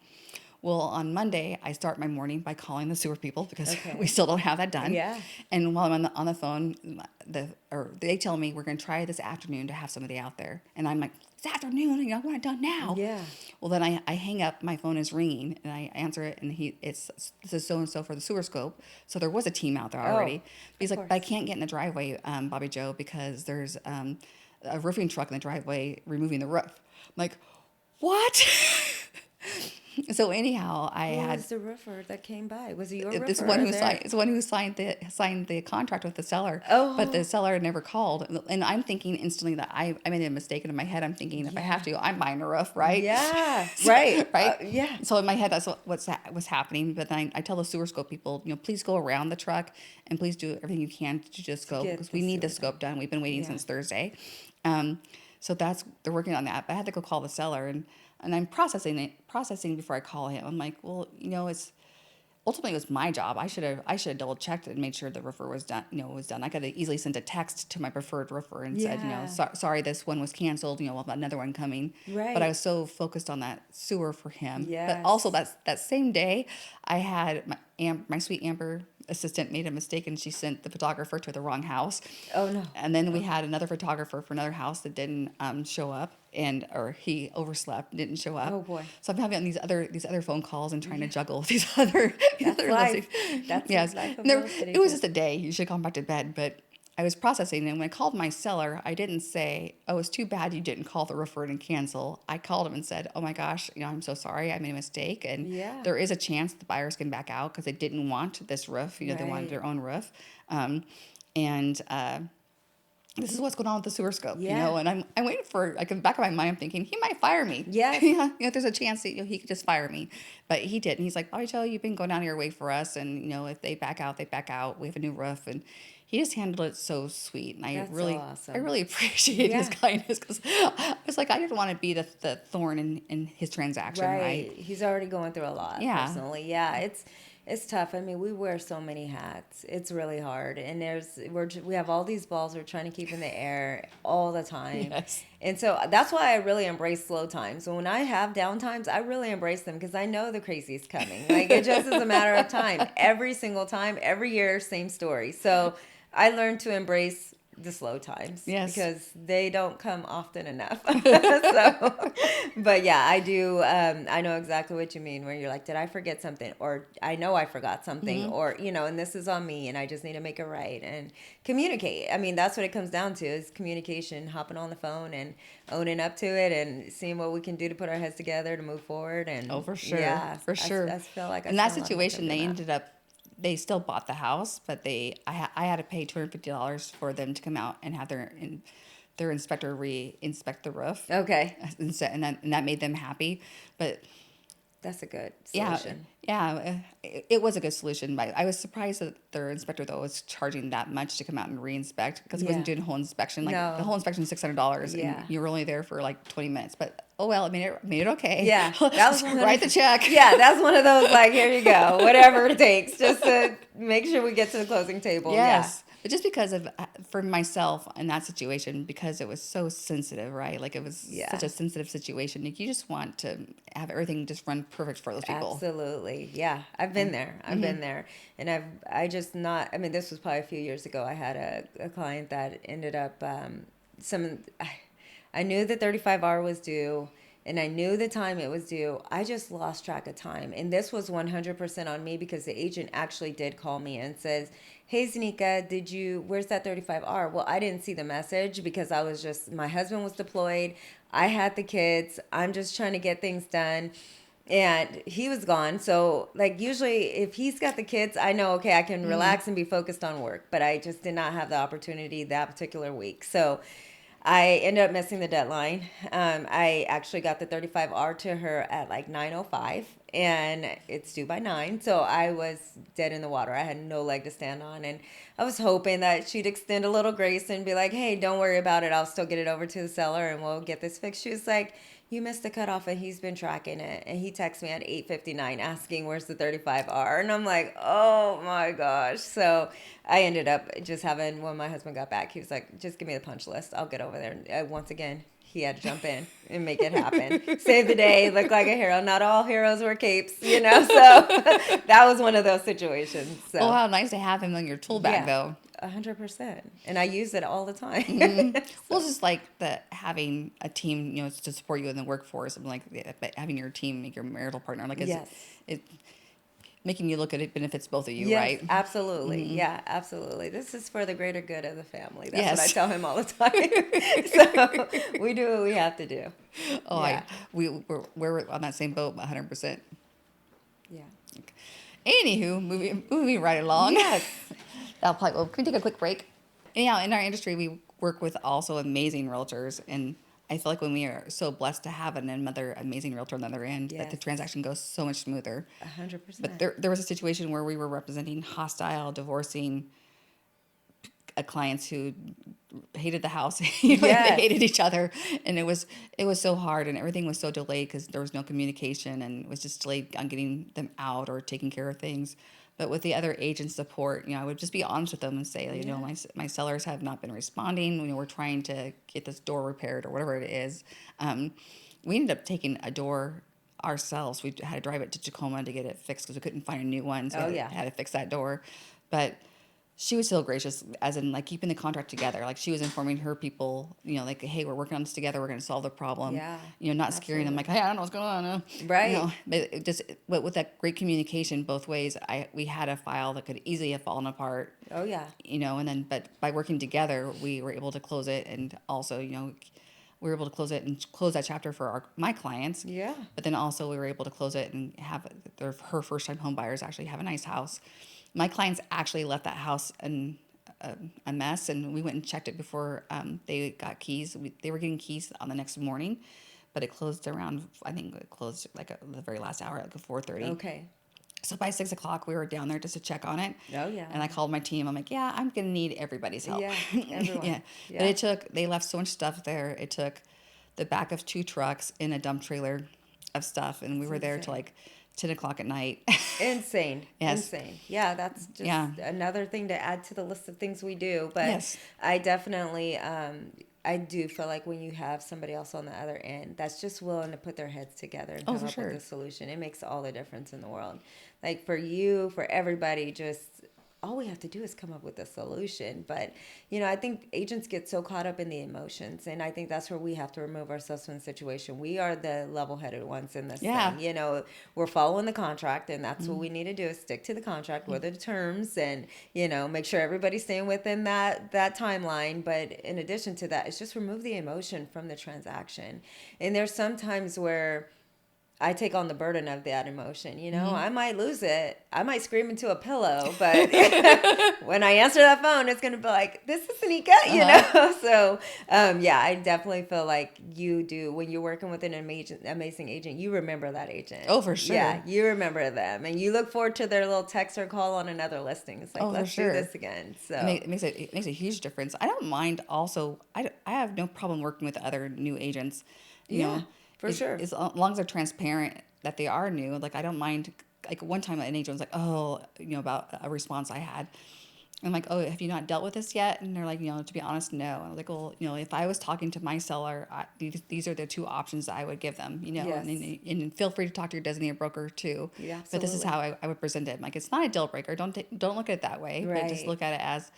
Well, on Monday, I start my morning by calling the sewer people because we still don't have that done. Yeah. And while I'm on the phone, they tell me we're going to try this afternoon to have somebody out there. And I'm like, it's afternoon, I want it done now. Yeah. Well, then I hang up, my phone is ringing, and I answer it, and this is so-and-so for the sewer scope. So there was a team out there already. He's like, but I can't get in the driveway, Bobbie Jo, because there's a roofing truck in the driveway removing the roof. I'm like, what? So anyhow, Who was the roofer that came by? Was he your roofer? It's the one who signed the contract with the seller. Oh. But the seller never called, and I'm thinking instantly that I made a mistake. And in my head, I'm thinking if I have to, I'm buying a roof, right? Yeah, right, right. Yeah. So in my head, that's what's happening. But then I tell the sewer scope people, please go around the truck and please do everything you can to just scope because we need the scope done. We've been waiting since Thursday. So they're working on that. But I had to go call the seller and I'm processing before I call him. I'm like, well, ultimately it was my job. I should have double checked and made sure the roofer was done. I could have easily sent a text to my preferred roofer and said, sorry, this one was canceled. We'll have another one coming. Right. But I was so focused on that sewer for him. Yes. But also that same day, I had my sweet Amber assistant made a mistake and she sent the photographer to the wrong house. Oh no. And then we had another photographer for another house that didn't show up or he overslept, didn't show up. Oh boy. So I'm having these other phone calls and trying to juggle these other life. That's life of real estate. It was just a day. You should have gone back to bed, but I was processing, and when I called my seller, I didn't say, oh, it's too bad you didn't call the roofer and cancel. I called him and said, oh my gosh, I'm so sorry, I made a mistake, and there is a chance the buyers can back out because they didn't want this roof, they wanted their own roof, this is what's going on with the sewer scope, and I'm waiting for, like, in the back of my mind, I'm thinking, he might fire me. Yeah. There's a chance that he could just fire me. But he didn't. He's like, Bobbie Jo, you've been going down your way for us, and, if they back out, they back out. We have a new roof, and he just handled it so sweet, and That's so awesome. I really appreciate his kindness, because I was like, I didn't want to be the thorn in his transaction, right? He's already going through a lot personally. Yeah, It's tough. I mean, we wear so many hats. It's really hard, and we have all these balls we're trying to keep in the air all the time. Yes. And so that's why I really embrace slow times. So when I have down times, I really embrace them because I know the crazy is coming. Like it just is a matter of time. Every single time, every year, same story. So I learned to embrace the slow times Yes. because they don't come often enough. So, but yeah, I do. I know exactly what you mean when you're like, did I forget something? Or I know I forgot something, or, and this is on me and I just need to make it right and communicate. I mean, that's what it comes down to is communication, hopping on the phone and owning up to it and seeing what we can do to put our heads together to move forward. And Oh, for sure. yeah, For sure. I feel like in that situation, they still bought the house, but I had to pay $250 for them to come out and have their inspector re-inspect the roof. Okay. And that made them happy. But that's a good solution. Yeah, it was a good solution. But I was surprised that their inspector, though, was charging that much to come out and re-inspect because he wasn't doing a whole inspection. Like the whole inspection is $600, and you were only there for like 20 minutes. But oh well, it made it okay. Yeah, that was write the check. Yeah, that's one of those like, here you go, whatever it takes, just to make sure we get to the closing table. Yes. But just because for myself in that situation, because it was so sensitive, right? Like it was such a sensitive situation. Like you just want to have everything just run perfect for those people. Absolutely. Yeah. I've been there. I've been there. And I mean, this was probably a few years ago. I had a client that ended up, I knew the 35R was due. And I knew the time it was due. I just lost track of time. And this was 100% on me because the agent actually did call me and says, hey, Zanika, where's that 35R? Well, I didn't see the message because my husband was deployed. I had the kids. I'm just trying to get things done. And he was gone. So like usually if he's got the kids, I know, okay, I can relax and be focused on work. But I just did not have the opportunity that particular week. So I ended up missing the deadline. I actually got the 35R to her at like 9:05, and it's due by 9. So I was dead in the water. I had no leg to stand on, and I was hoping that she'd extend a little grace and be like, "Hey, don't worry about it. I'll still get it over to the seller, and we'll get this fixed." She was like, "You missed the cutoff, and he's been tracking it." And he texted me at 8:59 asking, "Where's the 35R?" And I'm like, "Oh my gosh!" So I ended up just when my husband got back, he was like, "Just give me the punch list. I'll get over there." And once again, he had to jump in and make it happen. Save the day, look like a hero. Not all heroes wear capes, So that was one of those situations. So. Oh, how nice to have him on your tool bag, though. 100%. And I use it all the time. Well, just like having a team, to support you in the workforce, and like having your team, your marital partner, like it making you look at it benefits both of you, right? Absolutely. Yeah, absolutely. This is for the greater good of the family. That's what I tell him all the time. So we do what we have to do. Oh, yeah. We're on that same boat, 100%. Yeah. Anywho, moving right along. Yes. Can we take a quick break? Yeah, in our industry, we work with also amazing realtors, and I feel like when we are so blessed to have another amazing realtor on the other end, that the transaction goes so much smoother. 100%. But there was a situation where we were representing hostile, divorcing clients who hated the house. They hated each other, and it was so hard, and everything was so delayed because there was no communication, and it was just delayed on getting them out or taking care of things. But with the other agent support, I would just be honest with them and say, my sellers have not been responding. We're trying to get this door repaired or whatever it is. We ended up taking a door ourselves. We had to drive it to Tacoma to get it fixed because we couldn't find a new one. So we had to fix that door. But she was so gracious, as in like keeping the contract together. Like she was informing her people, like, hey, we're working on this together. We're going to solve the problem. Yeah, not scaring them like, hey, I don't know what's going on. Right. But with that great communication both ways, we had a file that could easily have fallen apart. Oh yeah. But by working together, we were able to close it, and also, we were able to close it and close that chapter for my clients. Yeah. But then also we were able to close it and have her first time home buyers actually have a nice house. My clients actually left that house in a mess, and we went and checked it before they got keys. They were getting keys on the next morning, but it closed around, I think it closed the very last hour, like 4:30. Okay. So by 6 o'clock, we were down there just to check on it. Oh, yeah. And I called my team. I'm like, I'm going to need everybody's help. Yeah, everyone. Yeah. But they left so much stuff there. It took the back of 2 trucks in a dump trailer of stuff, and we were there to 10 o'clock at night. Insane. Yes. Insane. Yeah, that's just another thing to add to the list of things we do. But Yes. I definitely, I do feel like when you have somebody else on the other end that's just willing to put their heads together and come for up sure. with a solution, it makes all the difference in the world. Like for you, for everybody, just all we have to do is come up with a solution. But, I think agents get so caught up in the emotions. And I think that's where we have to remove ourselves from the situation. We are the level-headed ones in this thing. We're following the contract, and that's what we need to do is stick to the contract. What are the terms? And, make sure everybody's staying within that timeline. But in addition to that, it's just remove the emotion from the transaction. And there's some times where I take on the burden of that emotion. I might lose it. I might scream into a pillow, but when I answer that phone, it's going to be like, this is Anika, So, I definitely feel like you do when you're working with an amazing agent, you remember that agent. Oh, for sure. Yeah, you remember them, and you look forward to their little text or call on another listing. It's like, let's do this again. So it makes a huge difference. I don't mind. Also, I have no problem working with other new agents. You know, for sure. As long as they're transparent that they are new. Like, I don't mind. Like, one time an agent was like, about a response I had. I'm like, oh, have you not dealt with this yet? And they're like, to be honest, no. And I was like, well, if I was talking to my seller, these are the two options that I would give them, Yes. and feel free to talk to your designated broker too. Yeah, but this is how I would present it. Like, it's not a deal breaker. Don't look at it that way. Right. But just look at it as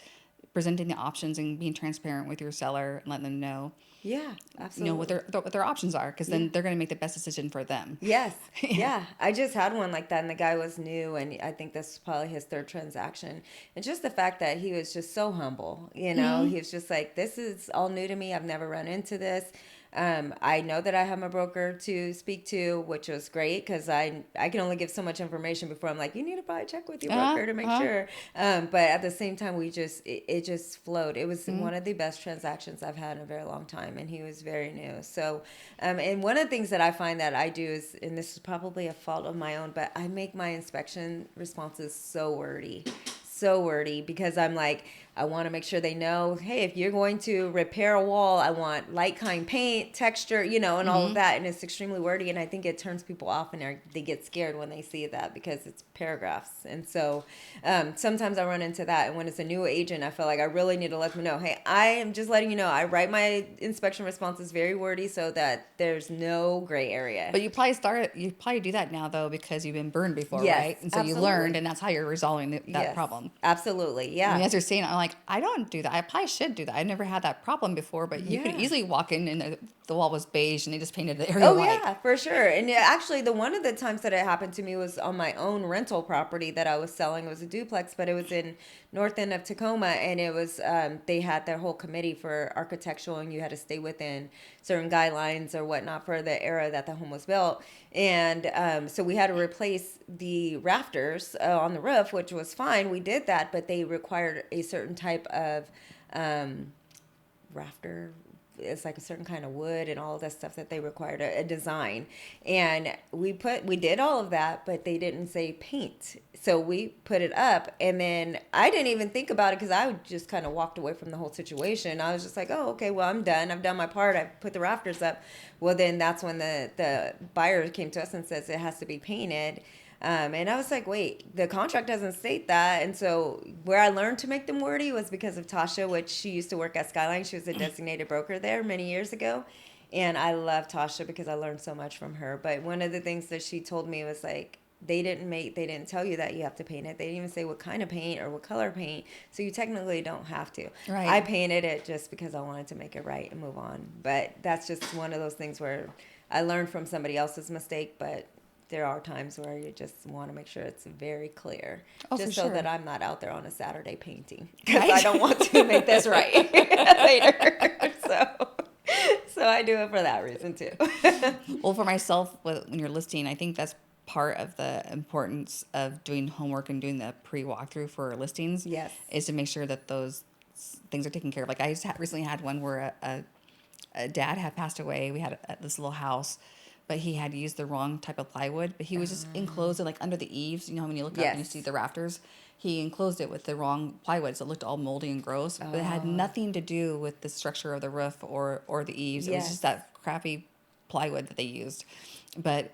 presenting the options and being transparent with your seller and letting them know. Yeah, absolutely. What their options are, because then they're going to make the best decision for them. Yes. Yeah. I just had one like that, and the guy was new, and I think this was probably his third transaction. And just the fact that he was just so humble, he was just like, this is all new to me. I've never run into this. I know that I have my broker to speak to, which was great because I can only give so much information before I'm like, you need to probably check with your broker to make sure. But at the same time, it just flowed. It was one of the best transactions I've had in a very long time, and he was very new. So, and one of the things that I find that I do is, and this is probably a fault of my own, but I make my inspection responses so wordy because I'm like, I want to make sure they know, hey, if you're going to repair a wall, I want light kind paint, texture, and all of that. And it's extremely wordy. And I think it turns people off, and they get scared when they see that because it's paragraphs. And so sometimes I run into that. And when it's a new agent, I feel like I really need to let them know, hey, I am just letting you know, I write my inspection responses very wordy so that there's no gray area. But you probably do that now, though, because you've been burned before, right? And so absolutely. you learned, and that's how you're resolving that problem. Absolutely, yeah. I mean, as you're saying, I'm like, I don't do that. I probably should do that. I never had that problem before, but you could easily walk in and the wall was beige and they just painted the area white. Oh, yeah, for sure. And actually, one of the times that it happened to me was on my own rental property that I was selling. It was a duplex, but it was in north end of Tacoma, and it was, they had their whole committee for architectural, and you had to stay within certain guidelines or whatnot for the era that the home was built. And so we had to replace the rafters on the roof, which was fine. We did that, but they required a certain type of rafter. It's like a certain kind of wood and all of that stuff that they required a design. And we did all of that, but they didn't say paint. So we put it up, and then I didn't even think about it because I just kind of walked away from the whole situation. I was just like, oh, okay, well, I'm done. I've done my part. I put the rafters up. Well, then that's when the buyer came to us and says it has to be painted. And I was like, wait, the contract doesn't state that. And so where I learned to make them wordy was because of Tasha, which she used to work at Skyline. She was a designated broker there many years ago. And I love Tasha because I learned so much from her. But one of the things that she told me was like, they didn't tell you that you have to paint it. They didn't even say what kind of paint or what color paint. So you technically don't have to. Right. I painted it just because I wanted to make it right and move on. But that's just one of those things where I learned from somebody else's mistake, but there are times where you just want to make sure it's very clear, just so that I'm not out there on a Saturday painting, because I don't want to make this right later. So I do it for that reason too. Well, for myself, when you're listing, I think that's part of the importance of doing homework and doing the pre-walkthrough for listings. Yes, is to make sure that those things are taken care of. Like, I just recently had one where a dad had passed away. We had this little house, but he had used the wrong type of plywood. But he was just enclosed it, like under the eaves. You know, when you look up and you see the rafters, he enclosed it with the wrong plywood, so it looked all moldy and gross. But it had nothing to do with the structure of the roof or the eaves. It was just that crappy plywood that they used. But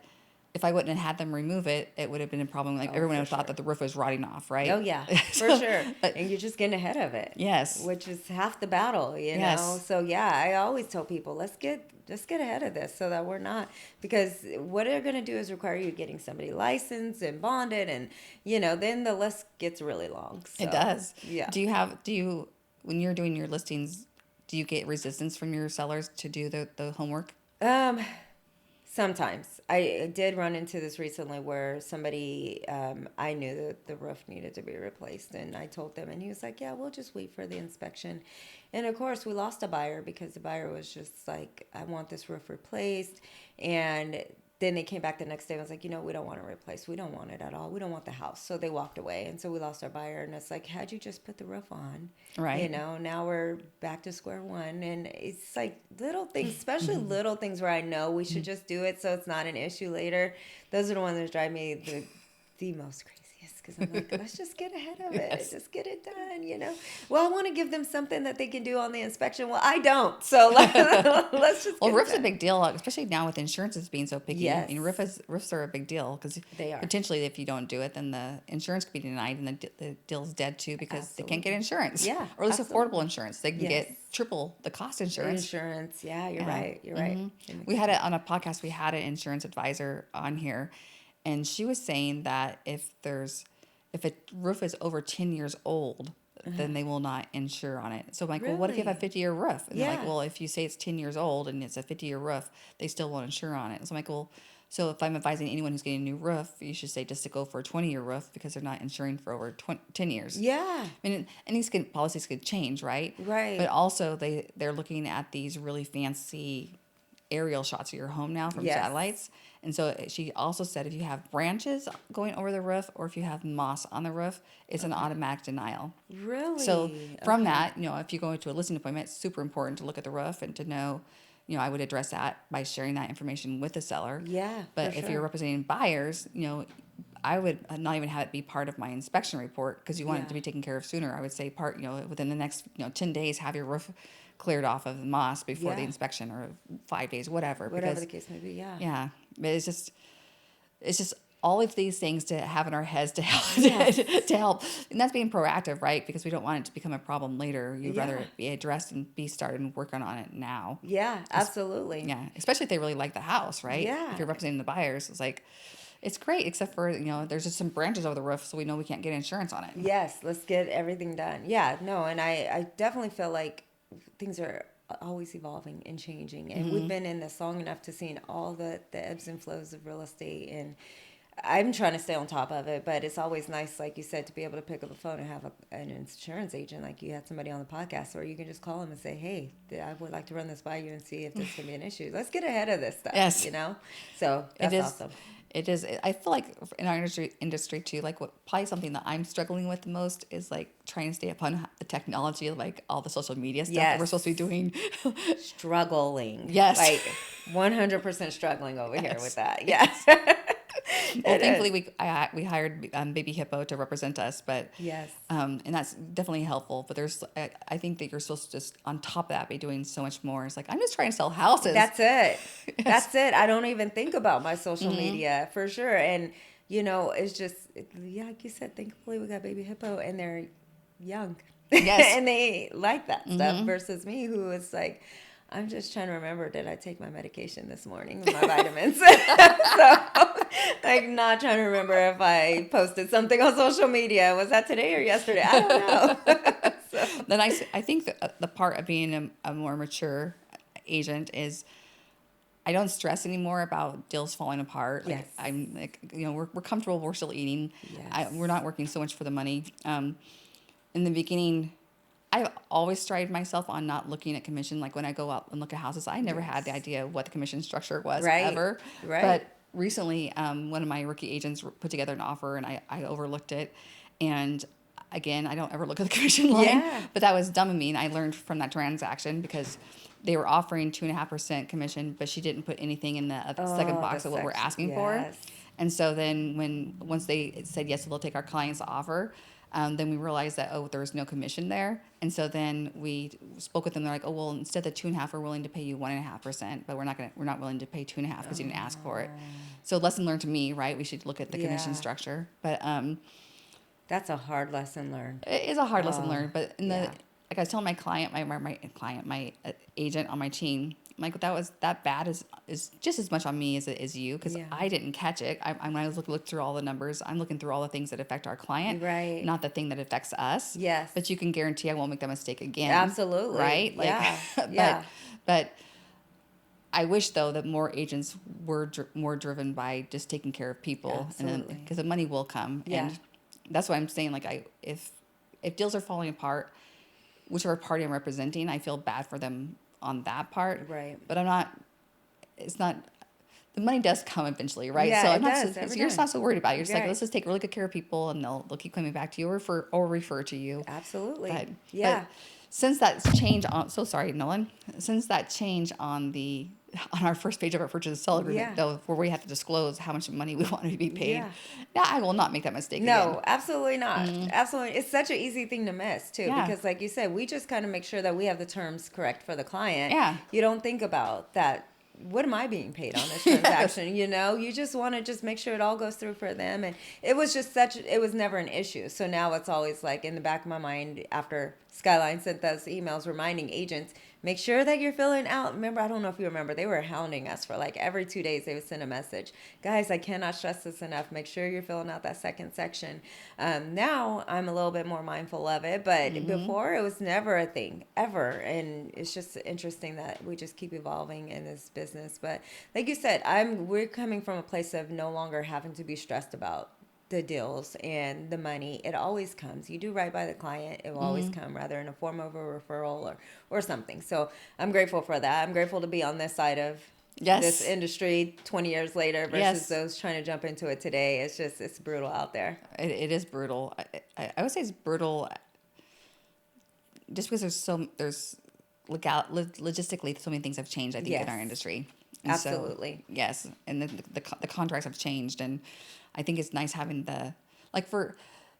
if I wouldn't have had them remove it, it would have been a problem. Like everyone would have thought sure. that the roof was rotting off, right? Oh yeah, for sure. And you're just getting ahead of it. Yes. Which is half the battle, you know. Yes. So yeah, I always tell people, let's get ahead of this so that we're not, because what they're going to do is require you getting somebody licensed and bonded, and then the list gets really long. So, It does. Yeah. Do you when you're doing your listings, do you get resistance from your sellers to do the homework? Sometimes. I did run into this recently where somebody, I knew that the roof needed to be replaced, and I told them, and he was like, yeah, we'll just wait for the inspection. And of course, we lost a buyer because the buyer was just like, I want this roof replaced. And then they came back the next day and was like, we don't want it replaced. We don't want it at all. We don't want the house. So they walked away. And so we lost our buyer. And it's like, had you just put the roof on? Right. Now we're back to square one. And it's like little things, especially little things where I know we should just do it so it's not an issue later. Those are the ones that drive me the most crazy. Because I'm like, let's just get ahead of it. Yes. Just get it done, Well, I want to give them something that they can do on the inspection. Well, I don't. So let's just Well, get roof's it a done. big deal, especially now with insurances being so picky. Yes. I mean, roofs are a big deal because They are. potentially if you don't do it, then the insurance could be denied and the deal's dead too because they can't get insurance. Yeah, Or at least absolutely. affordable insurance. They can Yes. get triple the cost insurance. Insurance. Yeah, you're Yeah. right. You're right. We had it on a podcast. We had an insurance advisor on here, and she was saying that if a roof is over 10 years old, then they will not insure on it. So I'm like, well, what if you have a Really? 50-year roof? And they're like, Yeah. well, if you say it's 10 years old and it's a 50-year roof, they still won't insure on it. So I'm like, well, so if I'm advising anyone who's getting a new roof, you should say just to go for a 20-year roof because they're not insuring for over 10 years. Yeah. I mean, and these policies could change, right? Right. But also they're looking at these really fancy aerial shots of your home now from Yes. satellites. And so she also said if you have branches going over the roof or if you have moss on the roof, it's an automatic denial. Really? So from that, if you go into a listing appointment, it's super important to look at the roof and to know, I would address that by sharing that information with the seller. Yeah. But for if sure. you're representing buyers, I would not even have it be part of my inspection report because you want it to Yeah. be taken care of sooner. I would say within the next 10 days, have your roof cleared off of the moss before the Yeah. inspection, or 5 days, whatever. Whatever the case may be. Yeah. Yeah, but it's just all of these things to have in our heads to help, Yes. to help, and that's being proactive, right? Because we don't want it to become a problem later. You'd rather Yeah. it be addressed and be started and working on it now. Yeah. Absolutely. Yeah, especially if they really like the house, right? Yeah. If you're representing the buyers, it's like, it's great, except for, there's just some branches over the roof, so we know we can't get insurance on it. Yes. Let's get everything done. Yeah. No. And I definitely feel like things are always evolving and changing, and we've been in this long enough to seeing all the ebbs and flows of real estate, and I'm trying to stay on top of it. But it's always nice, like you said, to be able to pick up a phone and have an insurance agent, like you had somebody on the podcast, or you can just call them and say, hey, I would like to run this by you and see if this can be an issue. Let's get ahead of this stuff. Yes. So that's awesome. It is. I feel like in our industry too, like what probably something that I'm struggling with the most is like trying to stay upon the technology, like all the social media stuff that we're Yes. supposed to be doing. Struggling. Yes. Like 100% struggling over here Yes. with that. Yes. Well, thankfully we hired Baby Hippo to represent us, but Yes. and that's definitely helpful. But I think that you're supposed to just on top of that be doing so much more. It's like I'm just trying to sell houses. That's it. That's it. I don't even think about my social media for sure. And, it's just, like you said, thankfully we got Baby Hippo and they're young. Yes. And they like that stuff versus me, who is like, I'm just trying to remember, did I take my medication this morning, my vitamins? So, like, not trying to remember if I posted something on social media. Was that today or yesterday? I don't know. Then I think the part of being a more mature agent is I don't stress anymore about deals falling apart. Like, Yes. I'm like, we're comfortable. We're still eating. Yes. We're not working so much for the money. In the beginning, I've always strided myself on not looking at commission. Like when I go out and look at houses, I never had the idea of what the commission structure was Right. ever. Right. But recently, one of my rookie agents put together an offer and I overlooked it. And again, I don't ever look at the commission line, Yeah. but that was dumb of me. And I learned from that transaction because they were offering 2.5% commission, but she didn't put anything in the second box of what we're asking for. Yes. And so then once they said yes, they'll take our client's offer, Then we realized that, there was no commission there. And so then we spoke with them. They're like, oh, well, instead of 2.5%, we're willing to pay you 1.5%, but we're not willing to pay 2.5% because you didn't ask for it. So lesson learned to me, right? We should look at the commission structure. But that's a hard lesson learned. it is a hard lesson learned. But like I was telling my client, my agent on my team, like that bad is just as much on me as it is you, because I didn't catch it. When I look through all the numbers, I'm looking through all the things that affect our client, right? Not the thing that affects us. Yes. But you can guarantee I won't make that mistake again. Absolutely. Right? Like, but I wish though that more agents were more driven by just taking care of people, Absolutely. because the money will come. Yeah. And that's why I'm saying, like, if deals are falling apart, whichever party I'm representing, I feel bad for them on that part. Right. But it's not, the money does come eventually, right? Yeah, so you're just not so worried about it. You're just like, let's just take really good care of people, and they'll keep coming back to you or refer to you. Absolutely. But since that's changed Nolan, since that change on our first page of our purchase and sale agreement, though, where we have to disclose how much money we want to be paid, now I will not make that mistake again. No, absolutely not. Absolutely. It's such an easy thing to miss, too, because like you said, we just kind of make sure that we have the terms correct for the client. Yeah. You don't think about that. What am I being paid on this transaction? You know, you just want to just make sure it all goes through for them. And it was just it was never an issue. So now it's always like in the back of my mind after Skyline sent those emails reminding agents, make sure that you're filling out. Remember, I don't know if you remember, they were hounding us for like every 2 days. They would send a message. Guys, I cannot stress this enough. Make sure you're filling out that second section. Now I'm a little bit more mindful of it, but before it was never a thing ever. And it's just interesting that we just keep evolving in this business. But like you said, we're coming from a place of no longer having to be stressed about the deals and the money. It always comes. You do right by the client, it will always come, rather in a form of a referral or something. So I'm grateful for that. I'm grateful to be on this side of this industry 20 years later versus those trying to jump into it today. It's brutal out there. It is brutal. I would say it's brutal just because there's logistically so many things have changed, I think, in our industry. And absolutely. So, yes. And the contracts have changed, and I think it's nice having for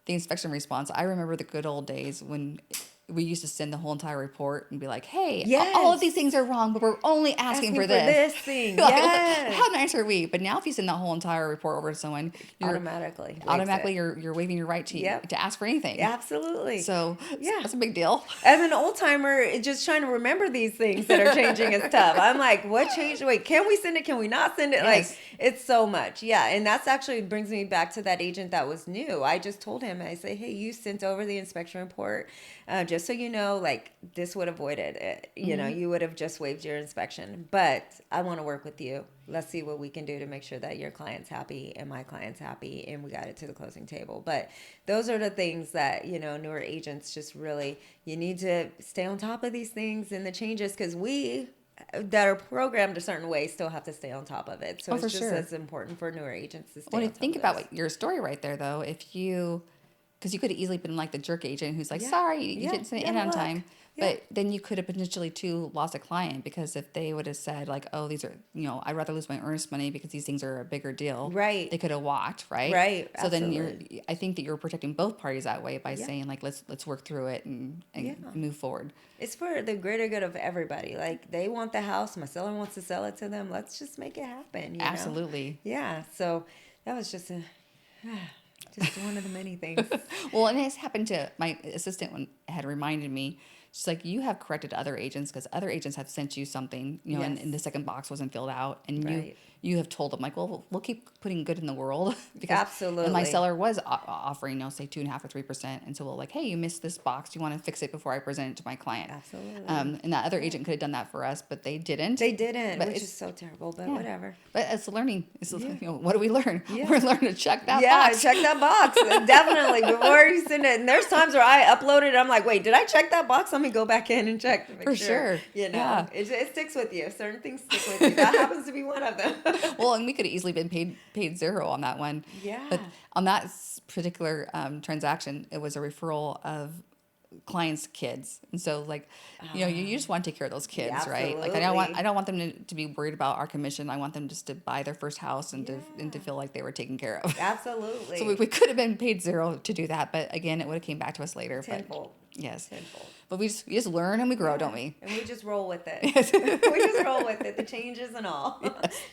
the inspection response. I remember the good old days when we used to send the whole entire report and be like, hey, all of these things are wrong, but we're only asking for this thing. Like, how nice are we? But now if you send that whole entire report over to someone, automatically you're waiving your right to ask for anything. Absolutely. So that's a big deal. As an old timer, just trying to remember these things that are changing is tough. I'm like, what changed? Wait, can we send it? Can we not send it? Yes. Like, it's so much. Yeah. And that's actually brings me back to that agent that was new. I just told him, I say, hey, you sent over the inspection report. Just so you know, like, this would have avoided it. You know, you would have just waived your inspection. But I want to work with you. Let's see what we can do to make sure that your client's happy and my client's happy, and we got it to the closing table. But those are the things that, newer agents just really, you need to stay on top of these things and the changes, because we that are programmed a certain way still have to stay on top of it. So it's just as important for newer agents to stay on top of it. Think about your story right there, though. Because you could have easily been like the jerk agent who's like, sorry, you didn't send it in on time. But then you could have potentially, too, lost a client, because if they would have said, like, oh, these are, I'd rather lose my earnest money because these things are a bigger deal. Right. They could have walked, right? Right. So absolutely. then I think that you're protecting both parties that way by saying, like, let's work through it and move forward. It's for the greater good of everybody. Like, they want the house. My seller wants to sell it to them. Let's just make it happen. Absolutely. Yeah. So that was just just one of the many things. Well, and it's happened to my assistant had reminded me. She's like, you have corrected other agents because other agents have sent you something, and the second box wasn't filled out, and you have told them, like, well, we'll keep putting good in the world. Because, absolutely. And my seller was offering, say 2.5% or 3%, and so we're like, hey, you missed this box. Do you want to fix it before I present it to my client? Absolutely. And that other agent could have done that for us, but they didn't. Which is so terrible, but whatever. But it's learning. It's what do we learn? Yeah. We're learning to check that box. Yeah, check that box. Definitely. Before you send it. And there's times where I upload it, I'm like, wait, did I check that box? Let me go back in and check to make sure. It sticks with you. Certain things stick with you. That happens to be one of them. Well, and we could have easily been paid zero on that one. Yeah. But on that particular transaction, it was a referral of clients' kids, and so like, you just want to take care of those kids, right? Like Absolutely. I don't want them to be worried about our commission. I want them just to buy their first house and to feel like they were taken care of. Absolutely. So we could have been paid zero to do that, but again, it would have came back to us later. Tenfold. But yes, Tenfold. but we just learn and we grow, don't we? And we just roll with it. We just roll with it, the changes and all.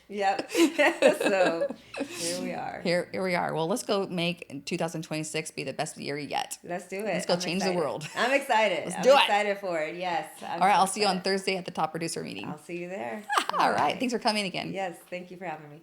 Yep. So here we are. Here we are. Well, let's go make 2026 be the best year yet. Let's do it. Let's go change the world. I'm excited. Let's I'm do it. excited for it. Yes. All right, I'll see you on Thursday at the top producer meeting. I'll see you there. All right. Thanks for coming again. Yes. Thank you for having me.